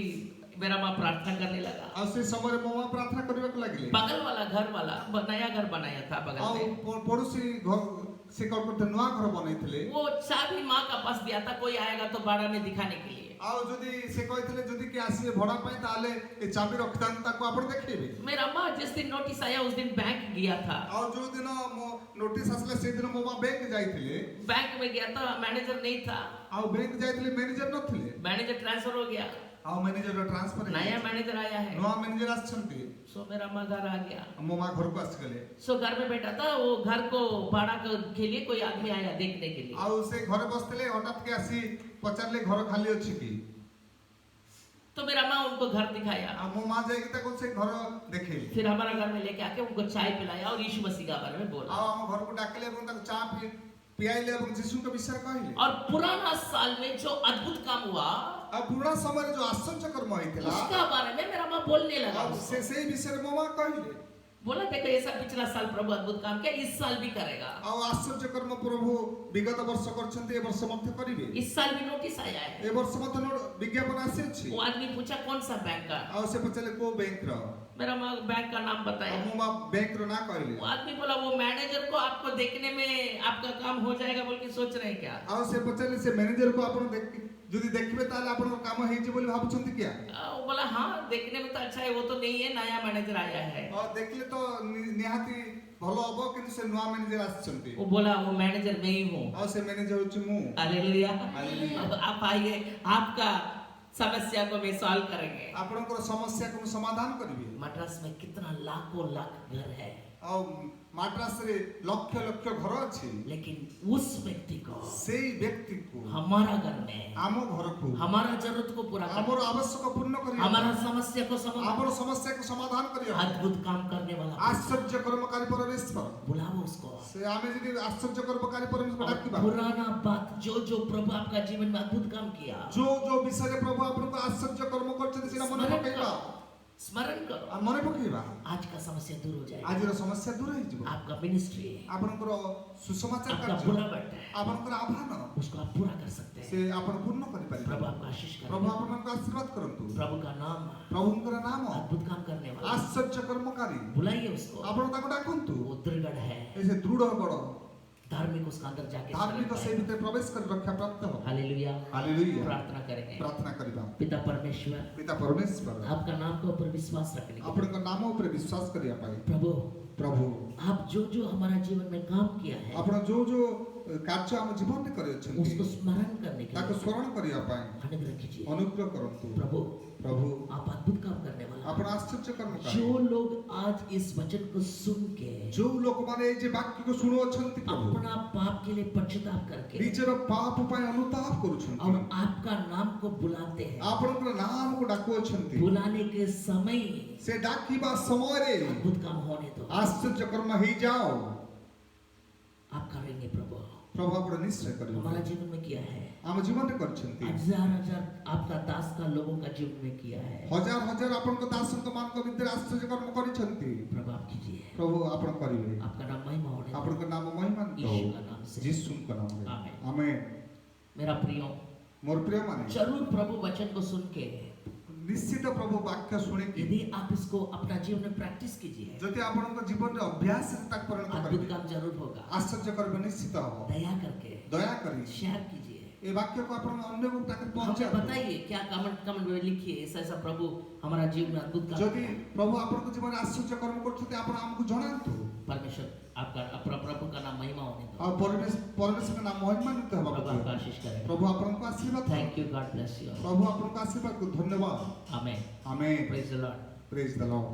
मेरा माँ प्रार्थना करने लगा। ଆଉ ସେ ସମୟରେ ମୋ ମା ପ୍ରାର୍ଥନା କରିବାକୁ ଲାଗିଲେ। बगल वाला घर वाला नया घर बनाया था बगल ଆଉ में, ପଡୋଶୀ ଘର ସେ କଣ କରିଥିଲେ, ନୂଆ ଘର ବନେଇଥିଲେ। वो चाबी माँ का पास दिया था, कोई आएगा तो भाड़ा में दिखाने के लिए। ଆଉ ଯଦି ସେ କହିଥିଲେ ଯଦି କିଏ ଆସିବେ ଭଡା ପାଇଁ, ତାହେଲେ ଏ ଚାବି ରଖିଥାନ୍ତି, ତାକୁ ଆପଣ ଦେଖେଇବେ। मेरा माँ जिस दिन नोटिस आया उस दिन बैंक गया था। ଆଉ ଯୋଉ ଦିନ ମୋ ନୋଟିସ୍ ଆସିଲା ସେଇଦିନ ମୋ ମା ବ୍ୟାଙ୍କ ଯାଇଥିଲେ। बैंक में गया था, मैनेजर नहीं था, ଆଉ ବ୍ୟାଙ୍କ ଯାଇଥିଲେ, ମ୍ୟାନେଜର ନଥିଲେ। मैनेजर ट्रांसफर हो गया, ଆଉ ମ୍ୟାନେଜର ଟ୍ରାନ୍ସଫର नया मैनेजर आया है। ନୂଆ ମ୍ୟାନେଜର ଆସିଛନ୍ତି। सो मेरा माँ घर आ गया। ମୋ ମା ଘରକୁ ଆସିଗଲେ। सो घर में बैठा था, वो घर को भाड़ा के लिए कोई आदमी आया देखने के लिए। ଆଉ ସେ ଘରେ ବସିଥିଲେ, ହଠାତ୍ କି ଆସି ପଚାରିଲେ ଘର ଖାଲି ଅଛି କି। तो मेरा माँ उनको घर दिखाया, ଆଉ ମୋ ମା ଯାଇକି ତାକୁ ସେ ଘର ଦେଖେଇଲେ। फिर हमारा घर में लेके आके उनको चाय पिलाया और यीशु मसीह के बारे में बोला। ଆଉ ଆମ ଘରକୁ ଡାକିଲେ ଏବଂ ତାକୁ ଚା ପିଆଇଲେ ଏବଂ ଯୀଶୁଙ୍କ ବିଷୟରେ କହିଲେ। और पुराना साल में जो अद्भुत काम हुआ ଆଉ ପୁରୁଣା ସମୟରେ ଯୋଉ ଆଶ୍ଚର୍ଯ୍ୟ କର୍ମ ହେଇଥିଲା, उसका बारे में मेरा माँ बोलने लगा ଆଉ उसको। ସେଇ ବିଷୟରେ ମୋ ମା କହିଲେ। बोला देखो ऐसा पिछला साल प्रभु अद्भुत काम किया, इस साल भी करेगा। ଆଉ ଆଶ୍ଚର୍ଯ୍ୟ କର୍ମ ପ୍ରଭୁ ବିଗତ ବର୍ଷ କରିଛନ୍ତି, ଏ ବର୍ଷ ମଧ୍ୟ କରିବେ। इस साल भी नोटिस आया है। ଏ ବର୍ଷ ମଧ୍ୟ ବିଜ୍ଞାପନ ଆସିଅଛି। वो आदमी पूछा कौन सा बैंक का, ଆଉ ସେ ପଚାରିଲେ କୋଉ ବ୍ୟାଙ୍କର। मेरा बैंक का नाम बताया। ମୁଁ मा बैंक रो ना कहली वो आदमी बोला वो मैनेजर को आपको देखने में आपका काम हो जाएगा बोल के सोच रहे हैं क्या? ଆଉ ସେ ପଚାରିଲେ ସେ ମ୍ୟାନେଜର କୁ ଆପଣ ଯଦି ଦେଖିବେ ତାହେଲେ ଆପଣଙ୍କ କାମ ହେଇଛି ବୋଲି ଭାବୁଛନ୍ତି କିଆ? वो बोला हाँ देखने में तो अच्छा है, वो तो नहीं है, नया मैनेजर आया है। ଦେଖିଲେ ତ ନିହାତି ଭଲ ହବ କିନ୍ତୁ ସେ ନୂଆ ମ୍ୟାନେଜର ଆସିଛନ୍ତି। वो बोला वो मैनेजर मैं ही हूँ। ଆଉ ସେ ମ୍ୟାନେଜର ହଉଛି ମୁଁ। हालेलुया। हालेलुया। अब आप आइए, आपका समस्या को मैं सॉल्व करेंगे। ଆପଣଙ୍କର ସମସ୍ୟାକୁ ମୁଁ ସମାଧାନ କରିବି। मद्रास में कितना लाखों लाख घर है, ଆଉ ମାଡ୍ରାସରେ ଲକ୍ଷ ଲକ୍ଷ ଘର ଅଛି, लेकिन उस व्यक्ति को ସେଇ ବ୍ୟକ୍ତିକୁ हमारा घर में ଆମ ଘରକୁ हमारा जरूरत को पूरा ଆମର करना, ଆବଶ୍ୟକ ପୂର୍ଣ୍ଣ କରିବା, हमारा समस्या को समाधान, ଆମର ସମସ୍ୟାକୁ ସମାଧାନ କରିବା, अद्भुत काम करने वाला ଆଶ୍ଚର୍ଯ୍ୟ कर्मकारी परमेश्वर। बुलाओ उसको। ସେ ଆମେ ଯଦି ଆଶ୍ଚର୍ଯ୍ୟ कर्मकारी परमेश्वर और ଡାକିବା, पुराना बात जो प्रभु आपका जीवन में अद्भुत काम किया, ଯୋଉ ବିଷୟରେ ପ୍ରଭୁ ଆପଣଙ୍କୁ ଆଶ୍ଚର୍ଯ୍ୟ कर्म କରିଛନ୍ତି ସେଟା ମନେ ପକେଇବା, स्मरण करो। ଆଉ ମନେ ପକେଇବା, आज का समस्या दूर हो जाएगा। ଆଜିର ସମସ୍ୟା ଦୂର ହେଇଯିବ। आपका मिनिस्ट्री, ଆପଣଙ୍କର ସୁସମାଚାର आपका କାର୍ଯ୍ୟ, बुलावट है, ଆପଣଙ୍କର ଆହ୍ୱାନ उसको आप पूरा कर सकते ସେ हैं। ଆପଣ ପୂର୍ଣ୍ଣ କରିପାରିବେ। प्रभु आपका आशीष ପ୍ରଭୁ करे। ଆପଣଙ୍କୁ ଆଶୀର୍ବାଦ କରନ୍ତୁ। प्रभु का नाम ପ୍ରଭୁଙ୍କର ନାମ अद्भुत काम करने वाला, ଆଶ୍ଚର୍ଯ୍ୟ कर्मकारी। बुलाइए उसको। ଆପଣ ତାକୁ ଡାକନ୍ତୁ। वो दृढ़ है, ଏ ସେ ଦୃଢ ବଡ धार्मिक उसका अंदर जाके ଧାର୍ମିକ ସେ ଭିତରେ ପ୍ରବେଶ କରି ରକ୍ଷା ପ୍ରାପ୍ତ ହେବ। हालेलुया। ହାଲେଲୁୟା। प्रार्थना करेंगे। ପ୍ରାର୍ଥନା କରିବା। पिता परमेश्वर, ପିତା ପରମେଶ୍ୱର आपका नाम के ऊपर विश्वास रखने के लिए, ଆପଣଙ୍କ ନାମ ଉପରେ ବିଶ୍ୱାସ କରିବା ପାଇଁ प्रभु ପ୍ରଭୁ आप जो जो हमारा जीवन में काम किया है ଆପଣ ଯୋଉ କାର୍ଯ୍ୟ ଆମ ଜୀବନରେ କରିଅଛନ୍ତି उसको स्मरण करने के ତାକୁ लिए ସ୍ମରଣ କରିବା ପାଇଁ अनुग्रह कीजिए। ଅନୁଗ୍ରହ କରନ୍ତୁ। प्रभु ପ୍ରଭୁ आप अद्भुत काम करने वाला, ଆପଣ ଆଶ୍ଚର୍ଯ୍ୟ कर्मकारी। जो लोग आज इस वचन को सुन के ଯୋଉ ଲୋକମାନେ ଏଇ ଯେ ବାକ୍ୟକୁ ଶୁଣୁଅଛନ୍ତି ପ୍ରଭୁ अपना पाप के लिए पश्चाताप करके ନିଜର ପାପ ପାଇଁ ଅନୁତାପ କରୁଛନ୍ତି, और आपका नाम को बुलाते हैं, ଆପଣଙ୍କର ନାମକୁ ଡାକୁଅଛନ୍ତି, बुलाने के समय ସେ ଡାକିବା ସମୟରେ अद्भुत काम होने दो। ଆଶ୍ଚର୍ଯ୍ୟ कर्म ହେଇଯାଅ। आप करेंगे प्रभु, ପ୍ରଭୁ ଆପଣ ନିଶ୍ଚୟ କରିବେ। हमारा जीवन में किया है, ଆମ ଜୀବନରେ କରିଛନ୍ତି। हजार हजार आपका दास का लोगों का जीवन में किया है। ହଜାର ହଜାର ଆପଣଙ୍କ ଦାସଙ୍କ ମାନଙ୍କ ଭିତରେ ଆଶ୍ଚର୍ଯ୍ୟ कर्म କରିଛନ୍ତି। प्रभु आप कीजिए, ପ୍ରଭୁ ଆପଣ କରିବେ। आपका नाम महिमा होने दो। ଆପଣଙ୍କ ନାମ ମହିମାନ୍ୱିତ ହଉ यीशु का नाम से। ଯୀଶୁଙ୍କ ନାମରେ आमेन। ଆମେନ୍। मेरा प्रियो, ମୋର ପ୍ରିୟ ମାନେ जरूर प्रभु वचन को सुन के ନିଶ୍ଚିତ ପ୍ରଭୁ ବାକ୍ୟ ଶୁଣିକି यदि आप इसको अपना जीवन में प्रैक्टिस कीजिए, ଯଦି ଆପଣଙ୍କ ଜୀବନରେ ଅଭ୍ୟାସରେ ତାକୁ ପରିଣତ अद्भुत କରିବେ, काम जरूर होगा। ଆଶ୍ଚର୍ଯ୍ୟ कर्म ନିଶ୍ଚିତ ହବ। दया करके ଦୟାକରି शेयर कीजिए, ଏ ବାକ୍ୟକୁ ଆପଣ ଅନ୍ୟକୁ ତାକୁ हमें ପହଞ୍ଚାନ୍ତୁ। बताइए क्या कमेंट में लिखिए, ऐसा ऐसा प्रभु हमारा जीवन में अद्भुत काम ଯଦି किया। ପ୍ରଭୁ ଆପଣଙ୍କ ଜୀବନରେ ଆଶ୍ଚର୍ଯ୍ୟ कर्म କରୁଛନ୍ତି ଆପଣ ଆମକୁ ଜଣାନ୍ତୁ। परमेश्वर आपका अपना प्रभु का नाम महिमा होने दो। ଆଉ ପରମେଶ୍ୱରଙ୍କ ନାମ ମହିମାନ୍ୱିତ ହେବାକୁ प्रभु ଦିଅ। आपका आशीष करें। ପ୍ରଭୁ ଆପଣଙ୍କୁ ଆଶୀର୍ବାଦ ଦିଅ। Thank you, God bless you. ପ୍ରଭୁ ଆପଣଙ୍କ ଆଶୀର୍ବାଦକୁ ଧନ୍ୟବାଦ। Amen. Amen. Praise the Lord. Praise the Lord.